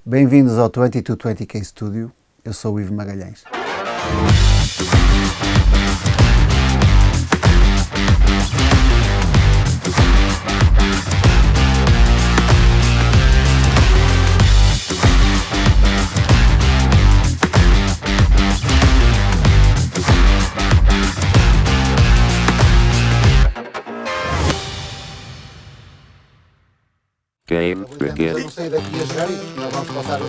Bem-vindos ao 2220K Studio, eu sou o Ivo Magalhães. Game begin. Vamos sair daqui a jogar isto, nós vamos passar o...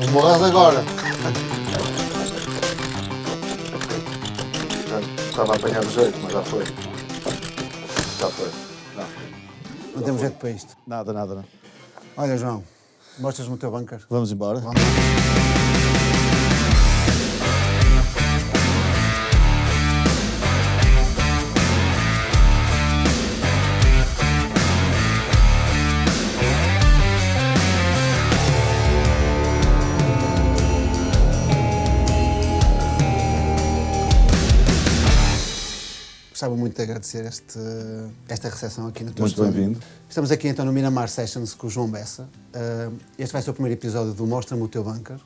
Não morras agora. Estava a apanhar o jeito, mas já foi. Já foi. Não temos jeito para isto. Nada, nada, não. Olha, João, mostras-me o teu bunker? Vamos embora? Vamos. Gostava muito de agradecer esta recepção aqui no teu Muito estúdio. bem-vindo. Estamos aqui então no Miramar Sessions com o João Bessa. Este vai ser o primeiro episódio do Mostra-me o teu bunker.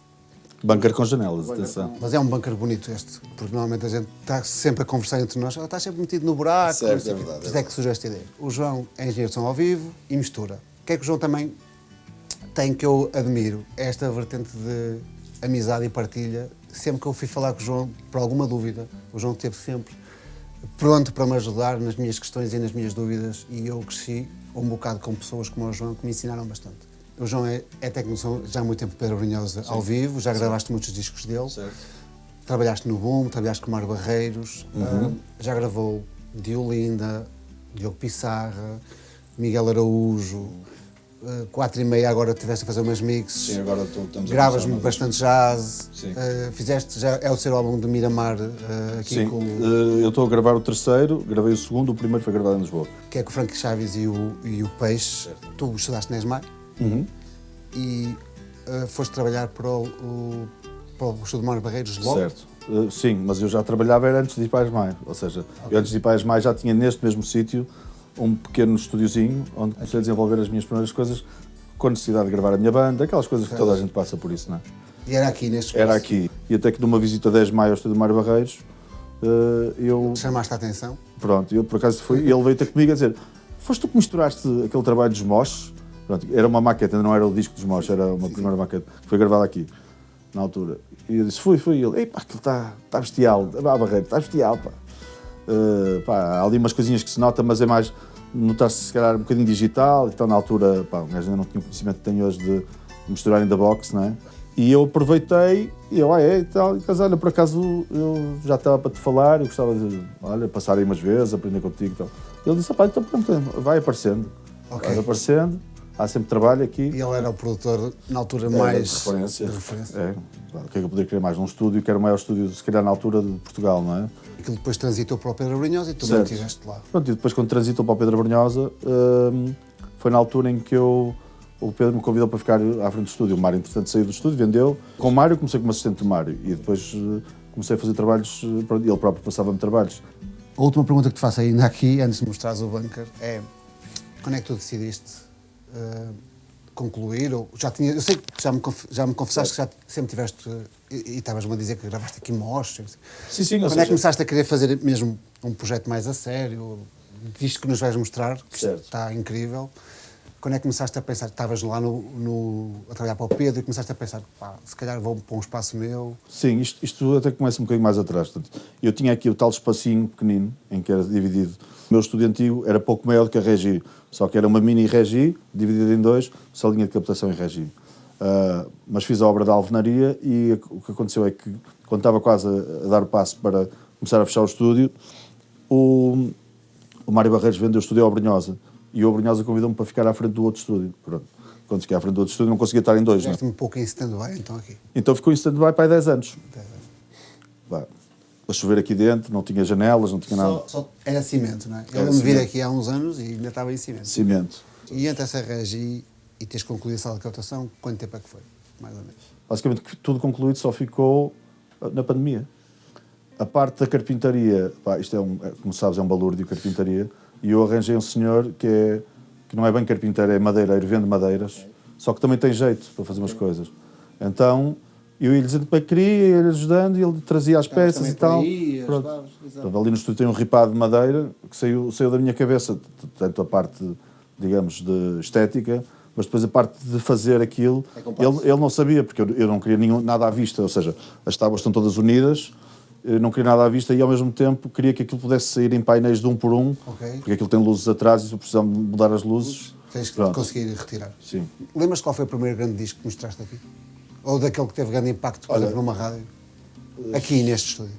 Bunker com janelas, atenção. Mas é um bunker bonito este, porque normalmente a gente está sempre a conversar entre nós. Está sempre metido no buraco. Certo, não sei é o quê. verdade, é Isto é que surgiu esta ideia. O João é engenheiro de som ao vivo e mistura. O que é que o João também tem que eu admiro? É esta vertente de amizade e partilha. Sempre que eu fui falar com o João por alguma dúvida, o João esteve sempre pronto para me ajudar nas minhas questões e nas minhas dúvidas, e eu cresci um bocado com pessoas como o João que me ensinaram bastante. O João é técnico de som já há muito tempo de Pedro Brunhosa ao vivo, já gravaste muitos discos dele, Certo. trabalhaste no Boom, trabalhaste com o Mário Barreiros, já gravou Diolinda, Diogo Pissarra, Miguel Araújo, 4:30 agora estiveste a fazer umas mixes. Sim, agora estamos a Gravas-me começar bastante jazz. Sim. Fizeste já, é o seu álbum de Miramar aqui Sim, com eu estou a gravar o terceiro, gravei o segundo, o primeiro foi gravado em Lisboa. que é com o Frank Chaves e o Peixe. Certo. Tu estudaste na ESMAI e foste trabalhar para o estúdio de Mário Barreiros logo. Certo. Sim, mas eu já trabalhava era antes de ir para a ESMAI, ou seja, eu antes de ir para a ESMAI já tinha neste mesmo sítio um pequeno estúdiozinho onde comecei a desenvolver as minhas primeiras coisas com necessidade de gravar a minha banda, aquelas coisas que toda a gente passa por isso, não é? E era aqui neste Era espaço. aqui. E até que numa visita de 10 de maio ao estúdio de Mário Barreiros, eu... Chamaste a atenção? Pronto, eu por acaso fui, e ele veio ter comigo a dizer: foste tu que misturaste aquele trabalho dos moches? Pronto, era uma maquete, ainda não era o disco dos moches, era uma primeira maquete que foi gravada aqui, na altura. E eu disse: fui. E ele: ei pá, aquilo está bestial, Barreiro, está bestial, pá. Há ali umas coisinhas que se nota, mas é mais, notar-se se calhar um bocadinho digital, então na altura, pá, o gajo ainda não tinha o conhecimento que tenho hoje de misturar in the box, não é? E eu aproveitei, e eu, e tal, e olha, por acaso eu já estava para te falar, eu gostava de, olha, passar aí umas vezes, aprender contigo e tal. Ele disse: pá, então pronto, vai aparecendo. Ok. Vai aparecendo, há sempre trabalho aqui. E ele era o produtor, na altura, Era mais de referência. de referência. É, pá, o que é que eu poderia querer mais? Um estúdio que era o maior estúdio, se calhar, na altura de Portugal, não é? Aquilo depois transitou para o Pedro Brunhosa e tu Certo. estiveste lá. Pronto, e depois quando transitou para o Pedro Brunhosa, foi na altura em que o Pedro me convidou para ficar à frente do estúdio. O Mário, entretanto, saiu do estúdio, vendeu. Com o Mário comecei como assistente do Mário e depois comecei a fazer trabalhos, ele próprio passava-me trabalhos. A última pergunta que te faço ainda aqui, antes de mostrares o bunker, é: quando é que tu decidiste concluir? Ou eu sei que já me confessaste que já sempre tiveste, e estavas-me a dizer que gravaste aqui mostras. Sim, Quando é que começaste a querer fazer mesmo um projeto mais a sério, visto que nos vais mostrar, que isto Certo. está incrível? Quando é que começaste a pensar, estavas lá a trabalhar para o Pedro e começaste a pensar: pá, se calhar vou para um espaço meu? Sim, isto até começa um bocadinho mais atrás. Portanto, eu tinha aqui o tal espacinho pequenino, em que era dividido. O meu estúdio antigo era pouco maior do que a Regi, só que era uma mini Regi, dividida em dois, só linha de captação em Regi. Mas fiz a obra da alvenaria e o que aconteceu é que, quando estava quase a dar o passo para começar a fechar o estúdio, o Mário Barreiros vendeu o estúdio ao Brunhosa e o Brunhosa convidou-me para ficar à frente do outro estúdio. Pronto. Quando fiquei à frente do outro estúdio não conseguia estar em dois. Não é? Fizeste-me um pouco em stand-by, então, aqui. Então ficou em stand-by para aí 10 anos. Pá, a chover aqui dentro, não tinha janelas, não tinha nada. Só era cimento, não é? Era Eu me vir cimento. aqui há uns anos e ainda estava em cimento. Cimento. E entre essa Regi e teres concluído a sala de captação, quanto tempo é que foi? Mais ou menos. Basicamente tudo concluído só ficou na pandemia. A parte da carpintaria, pá, isto como sabes, é um balúrdio, carpintaria. E eu arranjei um senhor que não é bem carpinteiro, é madeireiro, vende madeiras, só que também tem jeito para fazer umas coisas. Então, eu ia-lhe dizendo para que queria, ia-lhe ajudando, e ele trazia as peças e tal. Pronto. Ali no estúdio tem um ripado de madeira que saiu da minha cabeça, tanto a parte, digamos, de estética, mas depois a parte de fazer aquilo, ele não sabia, porque eu não queria nada à vista, ou seja, as tábuas estão todas unidas, eu não queria nada à vista e ao mesmo tempo queria que aquilo pudesse sair em painéis de um por um, porque aquilo tem luzes atrás e se eu precisar mudar as luzes... Tens que conseguir retirar. Sim. Lembras-te qual foi o primeiro grande disco que mostraste aqui? Ou daquele que teve grande impacto, por exemplo, numa rádio? Aqui neste estúdio.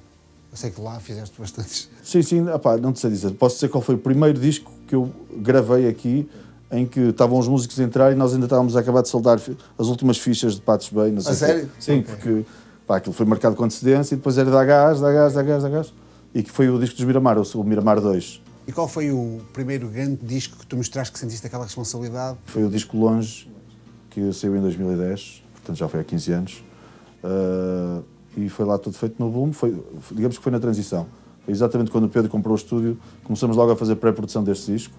Eu sei que lá fizeste bastantes. Sim, não te sei dizer. Posso dizer qual foi o primeiro disco que eu gravei aqui, em que estavam os músicos a entrar e nós ainda estávamos a acabar de soldar as últimas fichas de Patos Bay. Não sei sério? Sim, porque aquilo foi marcado com antecedência e depois era dar gás. E que foi o disco dos Miramar, o Miramar 2. E qual foi o primeiro grande disco que tu mostraste que sentiste aquela responsabilidade? Foi o disco Longe, que saiu em 2010, portanto já foi há 15 anos. E foi lá tudo feito no boom, digamos que foi na transição. Foi exatamente quando o Pedro comprou o estúdio, começamos logo a fazer pré-produção deste disco.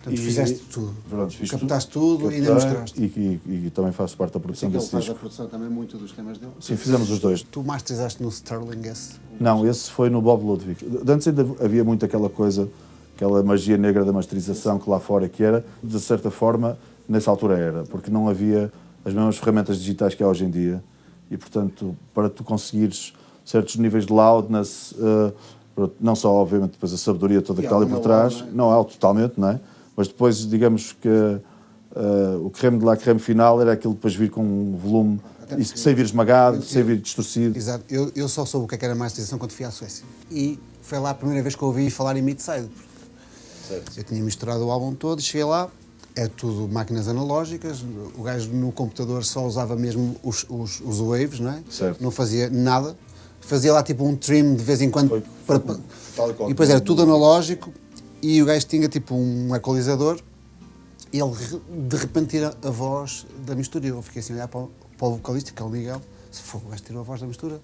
Portanto, fizeste tudo. Pronto, captaste tudo e ainda mostraste. E também faço parte da produção desse disco. Ele faz a produção também muito dos temas dele? Sim, fizemos os dois. Tu masterizaste no Sterling esse? Não, esse foi no Bob Ludwig. Antes ainda havia muito aquela coisa, aquela magia negra da masterização que lá fora que era, de certa forma, nessa altura era, porque não havia as mesmas ferramentas digitais que há hoje em dia e, portanto, para tu conseguires certos níveis de loudness, não só, obviamente, depois a sabedoria toda que está ali por trás, não é totalmente, não é? Mas depois, digamos que o creme de la creme final era aquilo depois vir com um volume, sem vir esmagado, sem vir distorcido. Exato. Eu só soube o que era masterização quando fui à Suécia. E foi lá a primeira vez que eu ouvi falar em Mid-Side. Eu tinha misturado o álbum todo e cheguei lá, é tudo máquinas analógicas, o gajo no computador só usava mesmo os waves, não é? Certo. Não fazia nada. Fazia lá tipo um trim de vez em quando. E depois era tudo analógico. E o gajo tinha tipo um equalizador e ele de repente tira a voz da mistura. E eu fiquei assim a olhar para o vocalista, que é o Miguel. Se for, o gajo tirou a voz da mistura.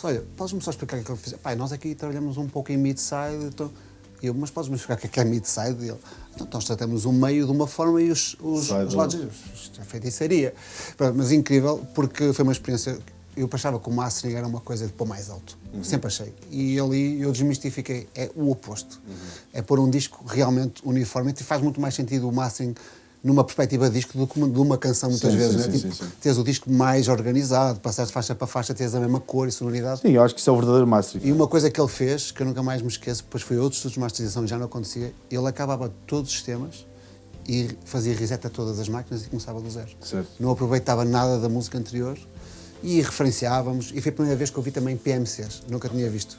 Olha, podes-me só explicar o que é que ele fez? Pai, nós aqui trabalhamos um pouco em mid-side. Então... mas podes-me explicar o que é mid-side? E ele, então nós tratamos o meio de uma forma e os lados. Isto é feitiçaria. Mas incrível, porque foi uma experiência. Eu achava que o mastering era uma coisa de pôr mais alto. Sempre achei. E ali eu desmistifiquei. É o oposto. É pôr um disco realmente uniforme. E faz muito mais sentido o mastering numa perspectiva de disco do que de uma canção, muitas vezes. Sim. Tens o disco mais organizado, passares faixa para faixa, tens a mesma cor e sonoridade. Sim, eu acho que isso é o verdadeiro mastering. E uma coisa que ele fez, que eu nunca mais me esqueço, depois foi outros estudos de masterização, já não acontecia, ele acabava todos os sistemas e fazia reset a todas as máquinas e começava do zero. Certo. Não aproveitava nada da música anterior e referenciávamos. E foi a primeira vez que eu vi também PMCs, nunca tinha visto.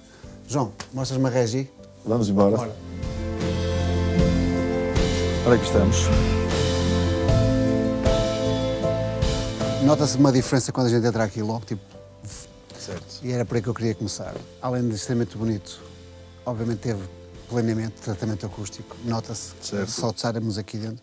João, mostras-me a regi? Vamos embora. Bora. Olha que estamos. Nota-se uma diferença quando a gente entra aqui logo, tipo... Certo. E era por aí que eu queria começar. Além de extremamente bonito, obviamente teve planeamento, tratamento acústico, nota-se, só de estarmos aqui dentro.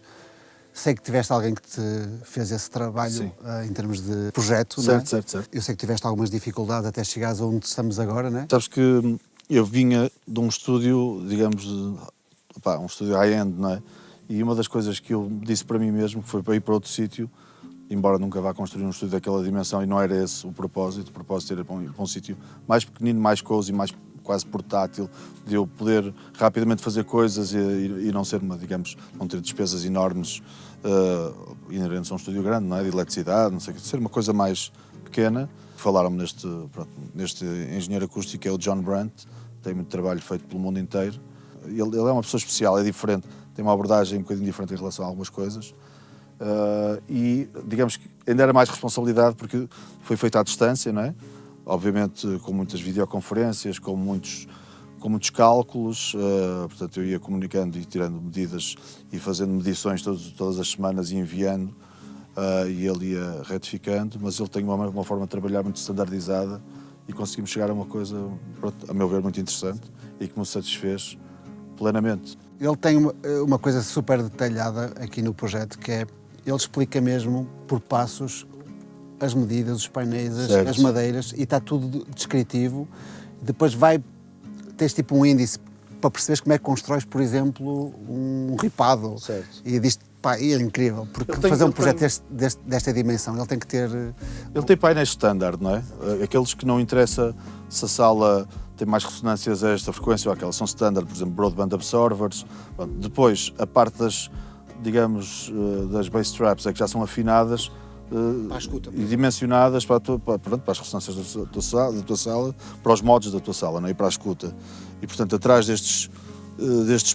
Sei que tiveste alguém que te fez esse trabalho em termos de projeto, não é? Certo. Eu sei que tiveste algumas dificuldades até chegares onde estamos agora, não é? Sabes que eu vinha de um estúdio, digamos, um estúdio high-end, não é? E uma das coisas que eu disse para mim mesmo foi para ir para outro sítio, embora nunca vá construir um estúdio daquela dimensão, e não era esse o propósito era para um sítio mais pequenino, mais cozy, mais quase portátil, de eu poder rapidamente fazer coisas e não ser digamos, não ter despesas enormes inerentes a um estúdio grande, não é? De eletricidade, não sei o que, ser uma coisa mais pequena. Falaram-me neste engenheiro acústico, que é o John Brandt, tem muito trabalho feito pelo mundo inteiro. Ele é uma pessoa especial, é diferente, tem uma abordagem um bocadinho diferente em relação a algumas coisas. E digamos que ainda era mais responsabilidade porque foi feito à distância, não é? Obviamente com muitas videoconferências, com muitos cálculos, portanto eu ia comunicando e tirando medidas e fazendo medições todas as semanas e enviando, e ele ia retificando, mas ele tem uma forma de trabalhar muito standardizada e conseguimos chegar a uma coisa, a meu ver, muito interessante e que me satisfez plenamente. Ele tem uma coisa super detalhada aqui no projeto, que é, ele explica mesmo por passos as medidas, os painéis, as madeiras, e está tudo descritivo. Depois tens tipo um índice para perceberes como é que constróis, por exemplo, um ripado. Certo. E disto, pá, e é incrível, porque Ele tem- fazer um ele projeto tem- desta dimensão, ele tem que ter... Ele tem painéis standard, não é? Aqueles que não interessa se a sala tem mais ressonâncias a esta frequência ou aquela, são standard, por exemplo, broadband absorbers. Pronto. Depois, a parte das, digamos, das bass traps é que já são afinadas Para a escuta. e dimensionadas para as ressonâncias da tua sala, para os modos da tua sala, não é? E para a escuta. E, portanto, atrás destes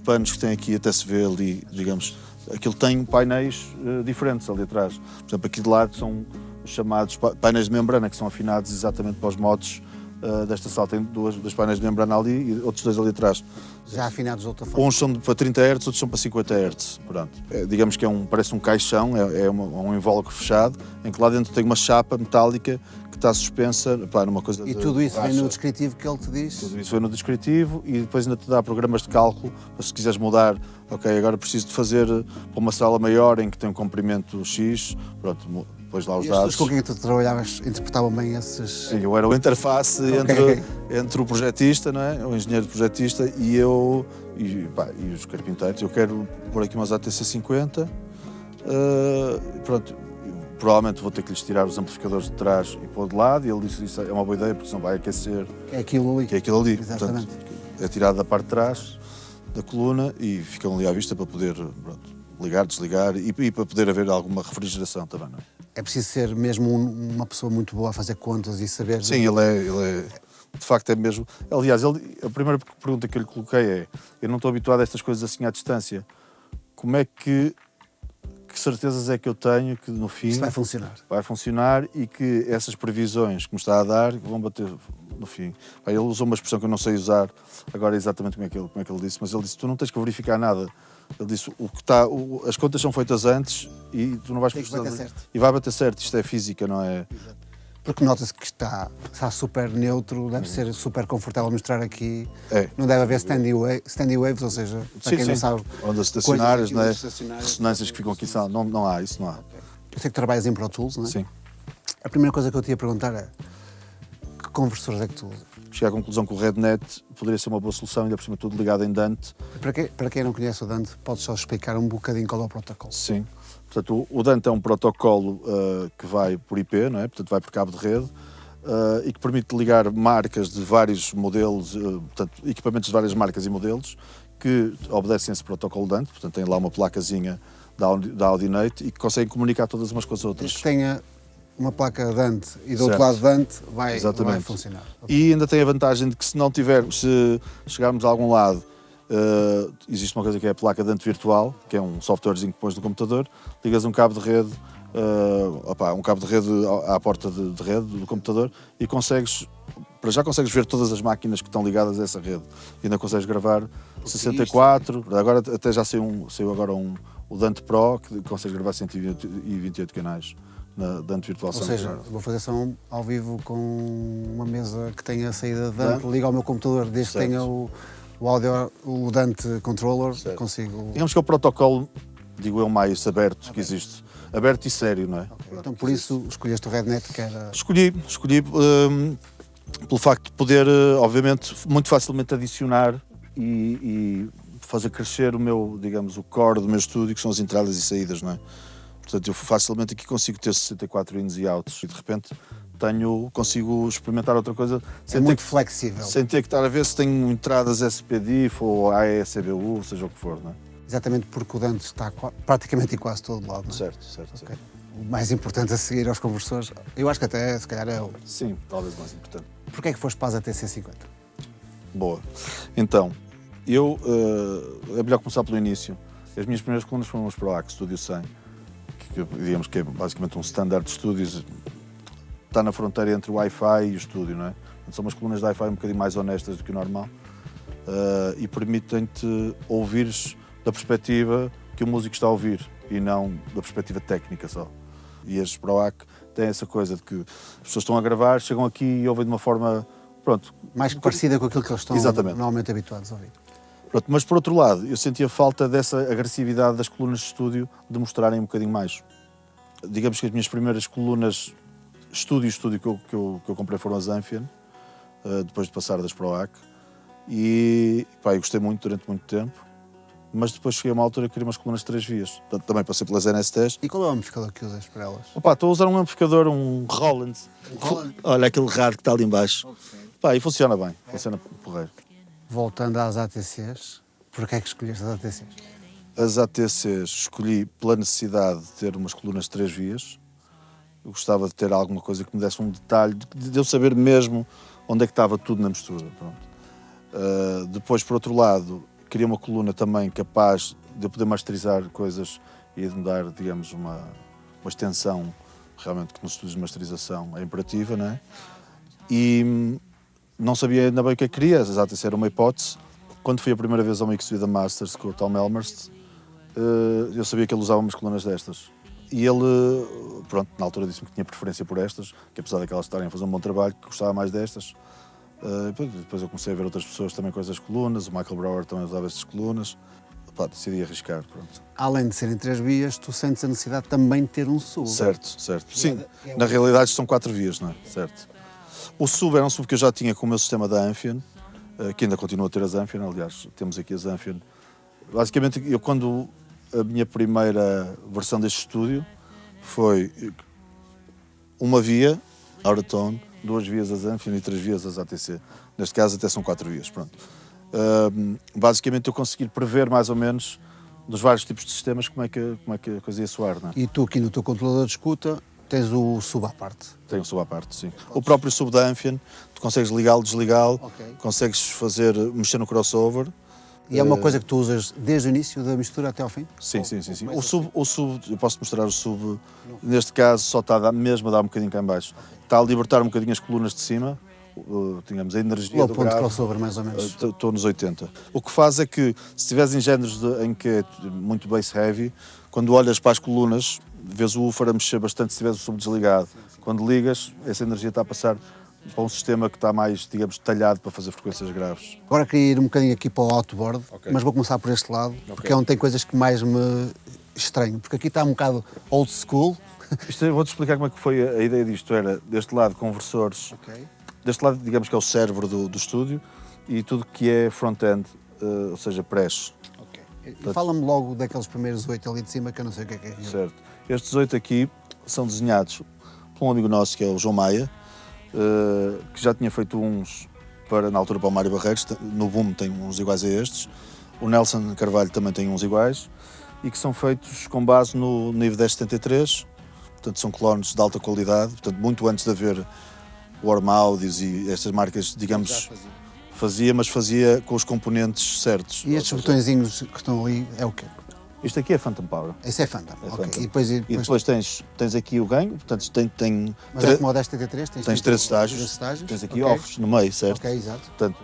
panos que tem aqui, até se vê ali, digamos, aquilo tem painéis diferentes ali atrás. Por exemplo, aqui de lado são os chamados painéis de membrana, que são afinados exatamente para os modos desta sala. Tem dois painéis de membrana ali e outros dois ali atrás. Já afinados de outra forma. Uns são para 30 Hz, outros são para 50 Hz. Pronto. Digamos que parece um caixão, é um invólucro fechado, em que lá dentro tem uma chapa metálica que está suspensa numa coisa E de tudo isso vem borracha. no descritivo que ele te diz. Tudo isso foi no descritivo e depois ainda te dá programas de cálculo para se quiseres mudar, ok, agora preciso de fazer para uma sala maior em que tem um comprimento X, pronto, depois lá os E as pessoas dados. com quem tu trabalhavas interpretavam bem esses... Eu era o interface entre o projetista, não é? O engenheiro projetista e eu e os carpinteiros. Eu quero pôr aqui umas ATC50, pronto. Provavelmente vou ter que lhes tirar os amplificadores de trás e pôr de lado, e ele disse isso é uma boa ideia porque senão vai aquecer, É aquilo ali. que é aquilo ali. Exatamente. Portanto, é tirado da parte de trás da coluna e ficam ali à vista para poder ligar, desligar e para poder haver alguma refrigeração também, não é? É preciso ser mesmo uma pessoa muito boa a fazer contas e saber... Sim, ele é de facto é mesmo. Aliás, a primeira pergunta que eu lhe coloquei é: eu não estou habituado a estas coisas assim à distância. Como é que certezas é que eu tenho que no fim Isto vai funcionar. vai funcionar e que essas previsões que me está a dar vão bater no fim? Ele usou uma expressão que eu não sei usar agora exatamente como é que ele disse, mas ele disse: tu não tens que verificar nada. Ele disse: as contas são feitas antes e tu não vais Tem que precisar bater certo. E vai bater certo. Isto é física, não é? Porque nota-se que está super neutro, deve ser super confortável mostrar aqui. É. Não deve haver standing waves, ou seja, para quem não sabe... Ondas estacionárias, coisas não é? aqui estacionárias. Ressonâncias que ficam aqui, não há, isso não há. Eu sei que trabalhas em Pro Tools, não é? Sim. A primeira coisa que eu te ia perguntar é: que conversores é que tu usas? Cheguei à conclusão que o RedNet poderia ser uma boa solução, ainda por cima tudo ligado em Dante. Para quem não conhece o Dante, podes só explicar um bocadinho qual é o protocolo? Sim. Portanto, o Dante é um protocolo que vai por IP, não é? Portanto, vai por cabo de rede e que permite ligar marcas de vários modelos, portanto, equipamentos de várias marcas e modelos que obedecem esse protocolo Dante. Portanto, tem lá uma placazinha da Audinate e que conseguem comunicar todas umas com as outras. Desde que tenha uma placa Dante e do Certo. outro lado Dante, vai Exatamente. funcionar. E ainda tem a vantagem de que se chegarmos a algum lado, existe uma coisa que é a placa Dante virtual, que é um softwarezinho que pões no computador, ligas um cabo de rede, à porta de rede do computador e já consegues ver todas as máquinas que estão ligadas a essa rede. E ainda consegues gravar 64, agora até já saiu agora o Dante Pro, que consegue gravar 128 canais na Dante Virtual Ou Sound. seja, vou fazer som ao vivo com uma mesa que tenha saída de Dante, ligo ao meu computador, desde que Certo. tenha o audio, o Dante Controller, Certo. consigo... Digamos que é o protocolo, digo eu, mais aberto que existe. Aberto e sério, não é? Então por isso escolheste o RedNet, que era... Escolhi pelo facto de poder, obviamente, muito facilmente adicionar e fazer crescer o core do meu estúdio, que são as entradas e saídas, não é? Portanto, eu facilmente aqui consigo ter 64 ins e outs e de repente consigo experimentar outra coisa É muito flexível. sem ter que estar a ver se tenho entradas SPDIF ou AECBU, seja o que for, não é? Exatamente porque o Dante está praticamente em quase todo lado, não é? Certo. Ok. O mais importante a seguir aos conversores, eu acho que até, se calhar, é o... Sim, talvez mais importante. Porquê é que foste para as ATC50? Boa. Então, é melhor começar pelo início. As minhas primeiras colunas foram os ProAC Studio 100, que digamos que é basicamente um standard de estúdios, está na fronteira entre o Wi-Fi e o estúdio, não é? São umas colunas de Wi-Fi um bocadinho mais honestas do que o normal e permitem-te ouvires da perspectiva que o músico está a ouvir e não da perspectiva técnica só. E as ProAC têm essa coisa de que as pessoas estão a gravar, chegam aqui e ouvem de uma forma, pronto... Mais parecida com aquilo que eles estão Exatamente. normalmente habituados a ouvir. Pronto, mas por outro lado, eu sentia falta dessa agressividade das colunas de estúdio de mostrarem um bocadinho mais. Digamos que as minhas primeiras colunas estúdio que eu comprei foram as Amphion, depois de passar das ProAC, E pá, eu gostei muito durante muito tempo, mas depois cheguei a uma altura que queria umas colunas de 3 vias. Portanto, também passei pelas NS10. E qual é o amplificador que usas para elas? Opa, estou a usar um amplificador, um Roland. Roland? Olha, aquele raro que está ali em baixo. Okay. Pá, e funciona bem, funciona porreiro. Voltando às ATCs, porquê é que escolheste as ATCs? As ATCs escolhi pela necessidade de ter umas colunas de 3 vias. Eu gostava de ter alguma coisa que me desse um detalhe, de eu saber mesmo onde é que estava tudo na mistura. Pronto. Depois, por outro lado, queria uma coluna também capaz de eu poder masterizar coisas e de me dar, digamos, uma extensão, realmente, que nos estudos de masterização é imperativa, não é? E não sabia ainda bem o que é que queria, as ATC era uma hipótese. Quando fui a primeira vez ao Mix Vida Masters com o Tom Elmerst, eu sabia que ele usava umas colunas destas. E ele, pronto, na altura disse-me que tinha preferência por estas, que apesar daquelas estarem a fazer um bom trabalho, que gostava mais destas. Depois eu comecei a ver outras pessoas também com essas colunas, o Michael Brower também usava estas colunas. Pá, decidi arriscar, pronto. Além de serem 3 vias, tu sentes a necessidade também de ter um sub. Certo. Sim, na realidade são 4 vias, não é? Certo. O sub era um sub que eu já tinha com o meu sistema da Amphion, que ainda continuo a ter as Amphion, aliás, temos aqui as Amphion. Basicamente, eu quando a minha primeira versão deste estúdio foi uma via, out of tone, 2 vias as Amphion e 3 vias as ATC. Neste caso até são 4 vias, pronto. Basicamente eu consegui prever mais ou menos nos vários tipos de sistemas como é que a coisa ia soar, não é? E tu aqui no teu controlador de escuta tens o sub à parte? Tem um sub à parte, sim. O próprio sub da Amphion, tu consegues ligá-lo, desligá-lo, Okay. consegues mexer no crossover. E é uma coisa que tu usas desde o início da mistura até ao fim? Sim. O sub, eu posso mostrar o sub, neste caso só está mesmo a dar um bocadinho cá em baixo. Está a libertar um bocadinho as colunas de cima, digamos, a energia Qual do o ponto de grave. crossover, mais ou menos? Estou nos 80. O que faz é que, se estiveres em géneros em que é muito bass heavy, quando olhas para as colunas, vês o woofer a mexer bastante se tiveres o sub desligado. Quando ligas, essa energia está a passar para um sistema que está mais, digamos, detalhado para fazer frequências graves. Agora queria ir um bocadinho aqui para o outboard, mas vou começar por este lado, porque é onde tem coisas que mais me estranho, porque aqui está um bocado old school. Eu vou-te explicar como é que foi a ideia disto. Era, deste lado, conversores. Deste lado, digamos que é o cérebro do estúdio, e tudo que é front-end, ou seja, press. E fala-me logo daqueles primeiros 8 ali de cima, que eu não sei o que é aquilo. Certo. Estes 8 aqui são desenhados por um amigo nosso, que é o João Maia, que já tinha feito uns na altura para o Mário Barreiros, no Boom tem uns iguais a estes, o Nelson Carvalho também tem uns iguais, e que são feitos com base no nível 1073, portanto são clones de alta qualidade, portanto muito antes de haver o Ormaudios e estas marcas, digamos, mas fazia com os componentes certos. E estes botõezinhos que estão ali é o quê? Isto aqui é Phantom Power. Esse é Phantom, ok. Phantom. E depois tens aqui o ganho, portanto tem mas é como o 1073? tens 3 estágios, tens aqui offs no meio, certo? Ok, exato. Portanto,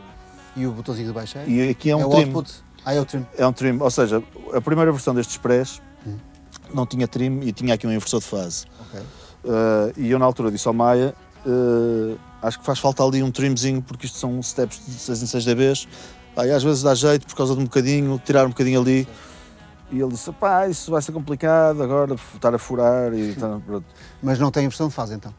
E o botãozinho de baixo é? e aqui é um o trim. output? É o trim. É um trim, ou seja, a primeira versão destes Express não tinha trim e tinha aqui um inversor de fase. Ok. E eu na altura disse ao Maia, acho que faz falta ali um trimzinho, porque isto são steps de 6 em 6 dBs, e às vezes dá jeito por causa de um bocadinho, tirar um bocadinho ali. E ele disse, pá, isso vai ser complicado agora, estar a furar e pronto. Mas não tem inversão de fase então?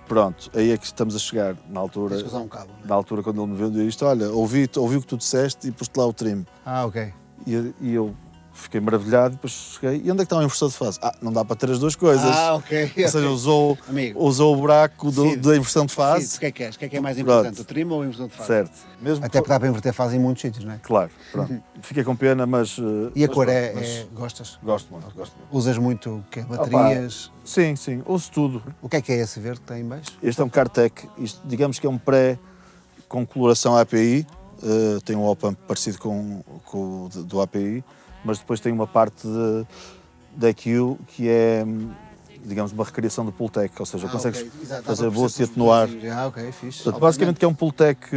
Pronto, aí é que estamos a chegar, na altura. Tens que usar um cabo, não é? Na altura, quando ele me vendeu isto, olha, ouvi o que tu disseste e pus-te lá o trim. Ah, ok. E eu fiquei maravilhado, depois cheguei, e onde é que está o inversor de fase? Não dá para ter as duas coisas. Ah, ok. Ou seja, Amigo. usou o buraco da inversão de fase. Sim, o que é que és? O que é mais importante, Pronto. o trim ou a inversão de fase? Certo. Mesmo Até porque dá para inverter fase em muitos sítios, não é? Claro, pronto. Fiquei com pena, mas... E a mas cor pronto, gostas? Gosto muito. Usas muito o quê? Baterias? Sim, uso tudo. O que é esse verde que tem em baixo? Este é um Cartec, isto digamos que é um pré com coloração API, tem um op-amp parecido com o do API, mas depois tem uma parte da EQ que é, digamos, uma recriação do Pultec, ou seja, consegues fazer boost e atenuar. Ok, fixe. Portanto, basicamente que é um Pultec...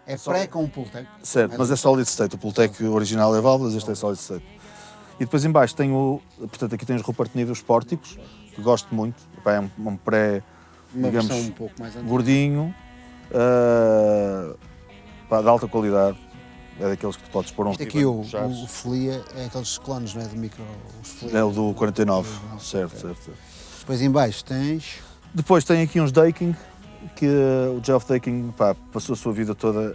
É pré com um Pultec. Certo, mas é solid state. O Pultec original é válvulas, este é solid state. E depois em baixo tem portanto aqui tens Rupert níveis pórticos, que gosto muito. Epá, é um pré, Uma digamos, versão um pouco mais antiga. gordinho, de alta qualidade. É daqueles que tu podes pôr um Este aqui, o Folia, é aqueles clones, não é? Do micro. É o do 49, certo. Depois em baixo tens... Depois tem aqui uns Daking, que o Geoff Daking passou a sua vida toda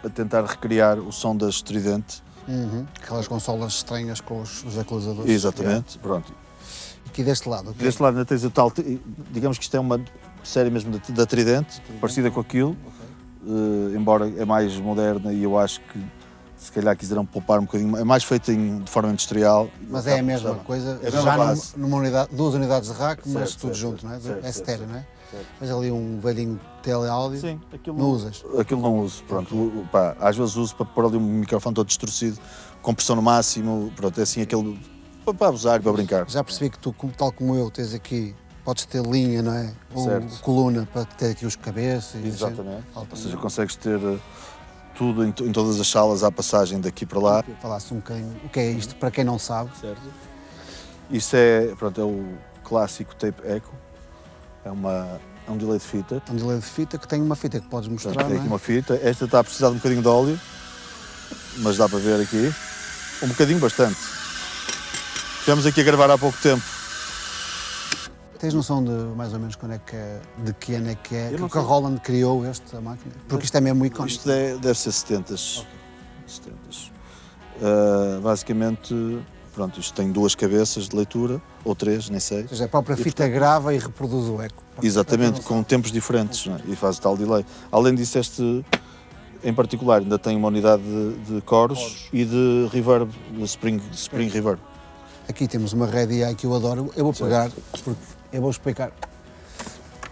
a tentar recriar o som das Trident. Aquelas consolas estranhas com os equalizadores. Exatamente, pronto. Aqui deste lado. Okay. Deste lado ainda tens o tal, digamos que isto é uma série mesmo da Trident, parecida com aquilo, embora é mais moderna e eu acho que se calhar quiseram poupar um bocadinho, é mais feita de forma industrial. Mas é a mesma coisa, é já numa unidade, 2 unidades de rack, mas tudo junto, não é? É estéreo, não é? Mas ali um velhinho teleáudio, sim, não usas? Aquilo não uso, pronto. Pá, às vezes uso para pôr ali um microfone todo distorcido, compressão no máximo, pronto, é assim aquele, para abusar, para brincar. Já percebi que tu, tal como eu, tens aqui, podes ter linha, não é? Ou coluna para ter aqui os cabeças. Exatamente, ou seja, consegues ter tudo em todas as salas à passagem daqui para lá. Falaste um bocadinho o que é isto, para quem não sabe. Certo. Isso é, pronto, é o clássico tape echo, é um delay de fita. Um delay de fita que tem uma fita que podes mostrar, portanto, tem aqui não é? uma fita, esta está a precisar de um bocadinho de óleo, mas dá para ver aqui, um bocadinho bastante. Estivemos aqui a gravar há pouco tempo. Tens noção de mais ou menos quando é que é, de que ano é que é, que a Roland criou esta máquina? Porque isto é mesmo icónico. Isto deve ser 70s. Okay. 70s. Basicamente, pronto, isto tem 2 cabeças de leitura, ou 3, nem sei. Ou seja, a própria fita grava e reproduz o eco. Exatamente, com tempos diferentes, não é? E faz o tal delay. Além disso, este em particular ainda tem uma unidade de coros e de reverb, de spring reverb. Aqui temos uma Red AI que eu adoro. Eu vou pegar, porque eu vou explicar.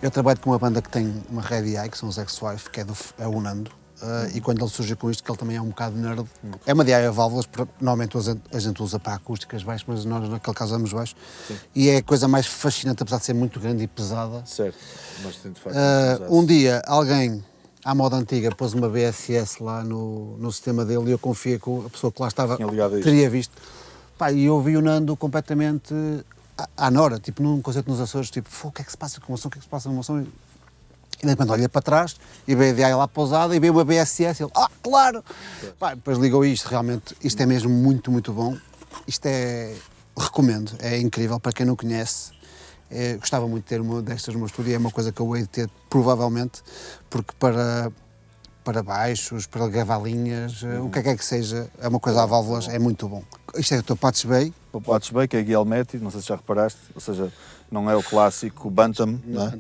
Eu trabalho com uma banda que tem uma Red AI, que são os Ex-Wife, que é o Nando. E quando ele surgiu com isto, que ele também é um bocado nerd, é uma DI a válvulas, normalmente a gente usa para acústicas baixo, mas nós naquele caso usamos baixo. Sim. E é a coisa mais fascinante, apesar de ser muito grande e pesada. Certo, mas tem de facto um dia alguém, à moda antiga, pôs uma BSS lá no sistema dele e eu confiei que a pessoa que lá estava teria visto. Pá, e eu vi o Nando completamente à nora, tipo num concerto nos Açores, tipo, o que é que se passa com uma som, o que é que se passa numa som? E de repente olha para trás e vê a DI lá pousada e vê uma BSS e ele, claro! Pá, depois ligou isto, realmente, isto é mesmo muito, muito bom. Isto recomendo, é incrível para quem não conhece. Gostava muito de ter uma destas no meu estúdio, é uma coisa que eu hei de ter, provavelmente, porque para baixos, para gravar linhas, o que é que seja, é uma coisa a válvulas, é muito bom. Isto é o teu Patch Bay. O Patch Bay, que é Guilhermeti, não sei se já reparaste, ou seja, não é o clássico Bantam, não é?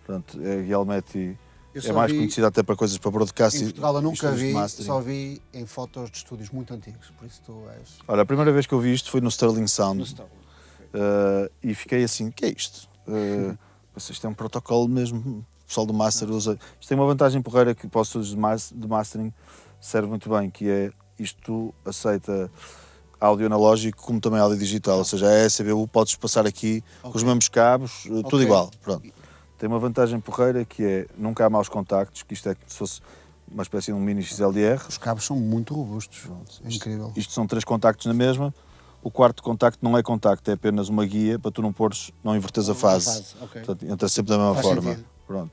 Pronto, é Guilhermeti, é mais conhecido até para coisas para broadcast. Em Portugal eu nunca vi, só vi em fotos de estúdios muito antigos, por isso tu és... Olha, a primeira vez que eu vi isto foi no Sterling Sound. E fiquei assim, o que é isto? Isto é um protocolo mesmo, o pessoal do Master usa. Isto tem uma vantagem porreira que para os estúdios de mastering serve muito bem, que é isto aceita áudio analógico como também áudio digital, ou seja, a ECBU podes passar aqui com os mesmos cabos, tudo igual, pronto. Tem uma vantagem porreira que é, nunca há maus contactos, que isto é como se fosse uma espécie de um mini XLR. Os cabos são muito robustos, é incrível. Isto são 3 contactos na mesma, o 4º contacto não é contacto, é apenas uma guia para tu não inverteres a fase. Okay. Portanto, entra sempre da mesma forma. Pronto.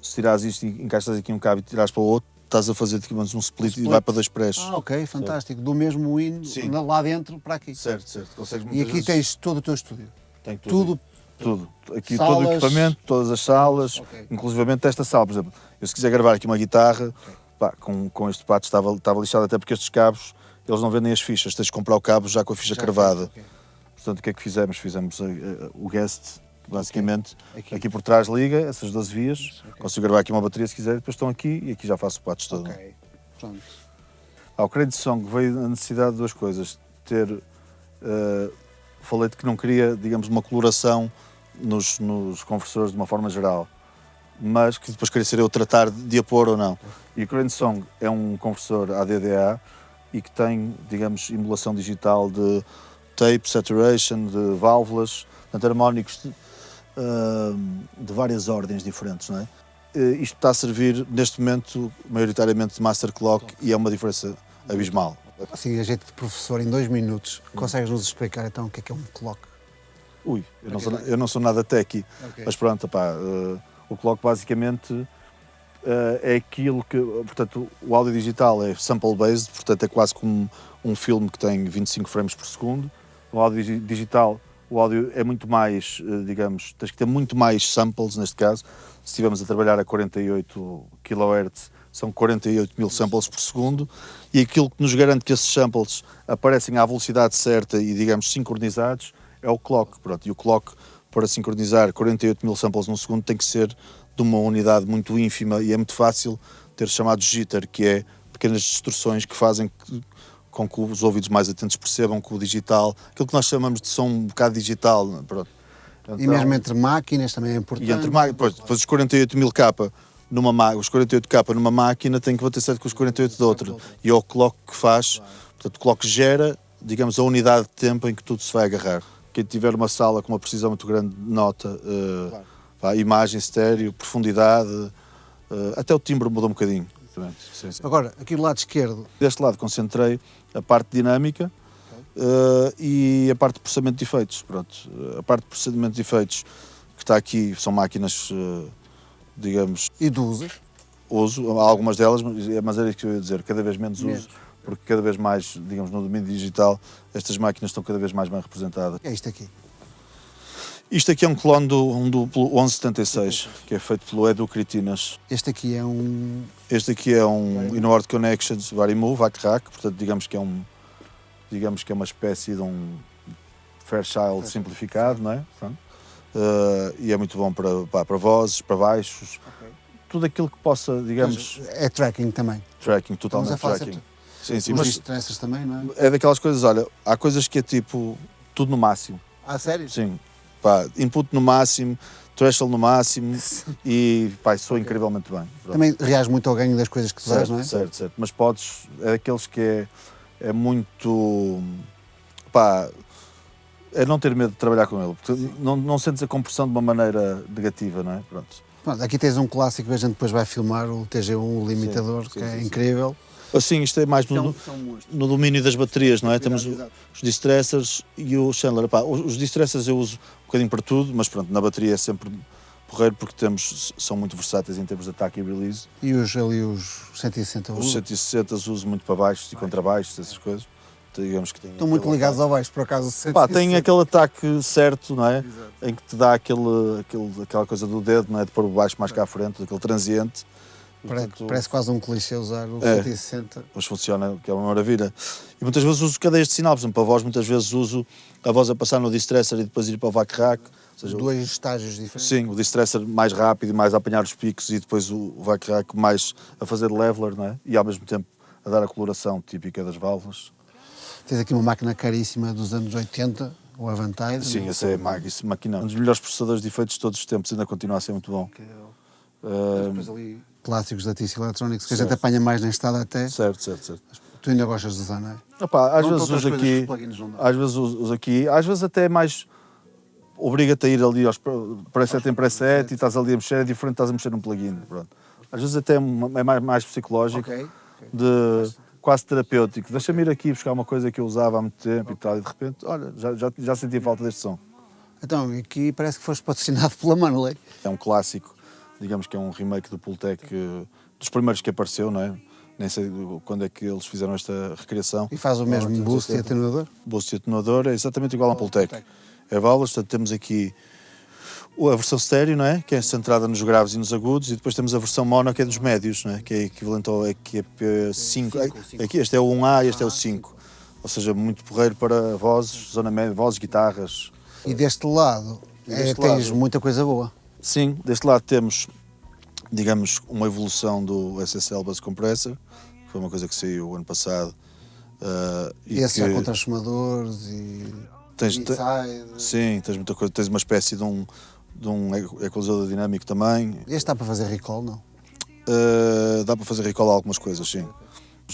Se tirares isto e encaixas aqui um cabo e tirares para o outro, estás a fazer um split e vai para 2 prés. Ok, fantástico. Certo. Do mesmo win lá dentro para aqui. Certo. E aqui tens todo o teu estúdio. Tem tudo. Aqui salas... todo o equipamento, todas as salas, inclusivamente esta sala, por exemplo. Eu se quiser gravar aqui uma guitarra, pá, com este pato estava lixado até porque estes cabos, eles não vendem as fichas, tens de comprar o cabo já com a ficha cravada. Portanto, o que é que fizemos? Fizemos o guest, basicamente, aqui por trás liga, essas 12 vias, consigo gravar aqui uma bateria se quiser, depois estão aqui e aqui já faço o pato todo. Pronto. O Crazy Song veio a necessidade de 2 coisas, falei-te que não queria, digamos, uma coloração nos conversores de uma forma geral, mas que depois queria ser eu tratar de a pôr ou não. E o Crazy Song é um conversor ADDA e que tem, digamos, emulação digital de tape, saturation, de válvulas, portanto, harmónicos de várias ordens diferentes, não é? Isto está a servir, neste momento, maioritariamente de master clock e é uma diferença abismal. Assim, a jeito de professor, em 2 minutos, consegues-nos explicar então o que é um clock? Eu não sou nada techie, mas pronto, pá, o clock basicamente é aquilo que, portanto, o áudio digital é sample-based, portanto é quase como um filme que tem 25 frames por segundo. O áudio digital, o áudio é muito mais, digamos, tens que ter muito mais samples neste caso. Se estivermos a trabalhar a 48 kHz, são 48 mil samples por segundo, e aquilo que nos garante que esses samples aparecem à velocidade certa e, digamos, sincronizados, é o clock. Pronto. E o clock, para sincronizar 48 mil samples num segundo, tem que ser de uma unidade muito ínfima, e é muito fácil ter chamado jitter, que é pequenas distorções que fazem com que os ouvidos mais atentos percebam que o digital, aquilo que nós chamamos de som um bocado digital, pronto. Então, E mesmo entre máquinas também é importante. e entre depois os 48 mil K os 48K numa máquina têm que bater certo com os 48 de outra. E é o clock que faz, portanto, o clock gera, digamos, a unidade de tempo em que tudo se vai agarrar. Quem tiver uma sala com uma precisão muito grande nota, imagem, estéreo, profundidade, até o timbre mudou um bocadinho. Sim. Agora, aqui do lado esquerdo. Deste lado concentrei a parte dinâmica e a parte de processamento de efeitos. Pronto. A parte de processamento de efeitos que está aqui são máquinas, digamos... E tu usas? Uso, algumas delas, mas era isso que eu ia dizer, cada vez menos uso, porque cada vez mais, digamos, no domínio digital, estas máquinas estão cada vez mais bem representadas. O que é isto aqui? Isto aqui é um clone do um duplo 1176, que é feito pelo Edu Critinas. Este aqui é um... Este aqui é um Inward Connections Varimove, VAC-RAC, portanto digamos que é uma espécie de um Fairchild simplificado, não é? E é muito bom para vozes, para baixos, tudo aquilo que possa, digamos... É tracking também. Tracking, totalmente tracking. Sim, mas distressas também, não é? É daquelas coisas, olha, há coisas que é tipo, tudo no máximo. Ah, sério? Sim. Input no máximo, threshold no máximo e soa incrivelmente bem. Pronto. Também reage muito ao ganho das coisas que tu dás, não é? Certo. Mas é daqueles que é muito... é não ter medo de trabalhar com ele, porque não sentes a compressão de uma maneira negativa, não é? Pronto, aqui tens um clássico que a gente depois vai filmar, o TG1, o limitador, que é incrível. Assim, isto é mais no domínio das baterias, não é? Temos os distressors e o Chandler. Os distressors eu uso um bocadinho para tudo, mas pronto, na bateria é sempre porreiro porque são muito versáteis em termos de ataque e release. E os 160 Os 160 uso muito para baixos e contrabaixos, essas coisas. Digamos que estão muito ligados ao baixo, por acaso. Tem aquele ataque certo, não é? Exato. Em que te dá aquela coisa do dedo, não é? De pôr o baixo mais cá à frente, aquele transiente. Parece quase um clichê usar o 160. Mas funciona, que é uma maravilha. E muitas vezes uso cadeias de sinal, por exemplo, para a voz, muitas vezes uso a voz a passar no distressor e depois ir para o VAC-RAC. Os dois estágios diferentes. Sim, o distressor mais rápido e mais a apanhar os picos e depois o VAC-RAC mais a fazer de leveler, não é? E ao mesmo tempo a dar a coloração típica das válvulas. Tens aqui uma máquina caríssima dos anos 80, o Avantime. Sim, esse é máquina. Um dos melhores processadores de efeitos de todos os tempos, ainda continua a ser muito bom. Depois ali clássicos da TC Electronics, que a gente apanha mais neste estado até. Certo. Tu ainda gostas de usar, não é? Às vezes uso aqui, às vezes até mais obriga-te a ir ali aos preset em preset e estás ali a mexer, é diferente de estás a mexer num plugin. Pronto. Às vezes até é mais psicológico, de quase terapêutico. Deixa-me ir aqui buscar uma coisa que eu usava há muito tempo e tal, e de repente, olha, já senti falta deste som. Então, aqui parece que foste patrocinado pela Manley. É um clássico, digamos que é um remake do Pultec, dos primeiros que apareceu, não é? Nem sei quando é que eles fizeram esta recriação. E faz o mesmo boost e atenuador? Boost e atenuador é exatamente igual ao Pultec. É válvulas, portanto temos aqui a versão estéreo, não é? Que é centrada nos graves e nos agudos, e depois temos a versão mono, que é dos médios, não é? Que é equivalente ao EQP5. Aqui, este é o 1A e este é o 5. Ou seja, muito porreiro para vozes, zona média, vozes, guitarras. E deste lado, tens muita coisa boa. Sim, deste lado temos, digamos, uma evolução do SSL Bus Compressor, que foi uma coisa que saiu o ano passado. Esse é com transformadores e inside. Sim, tens muita coisa. Tens uma espécie de um equalizador dinâmico também. Este dá para fazer recall, não? Dá para fazer recall a algumas coisas, sim.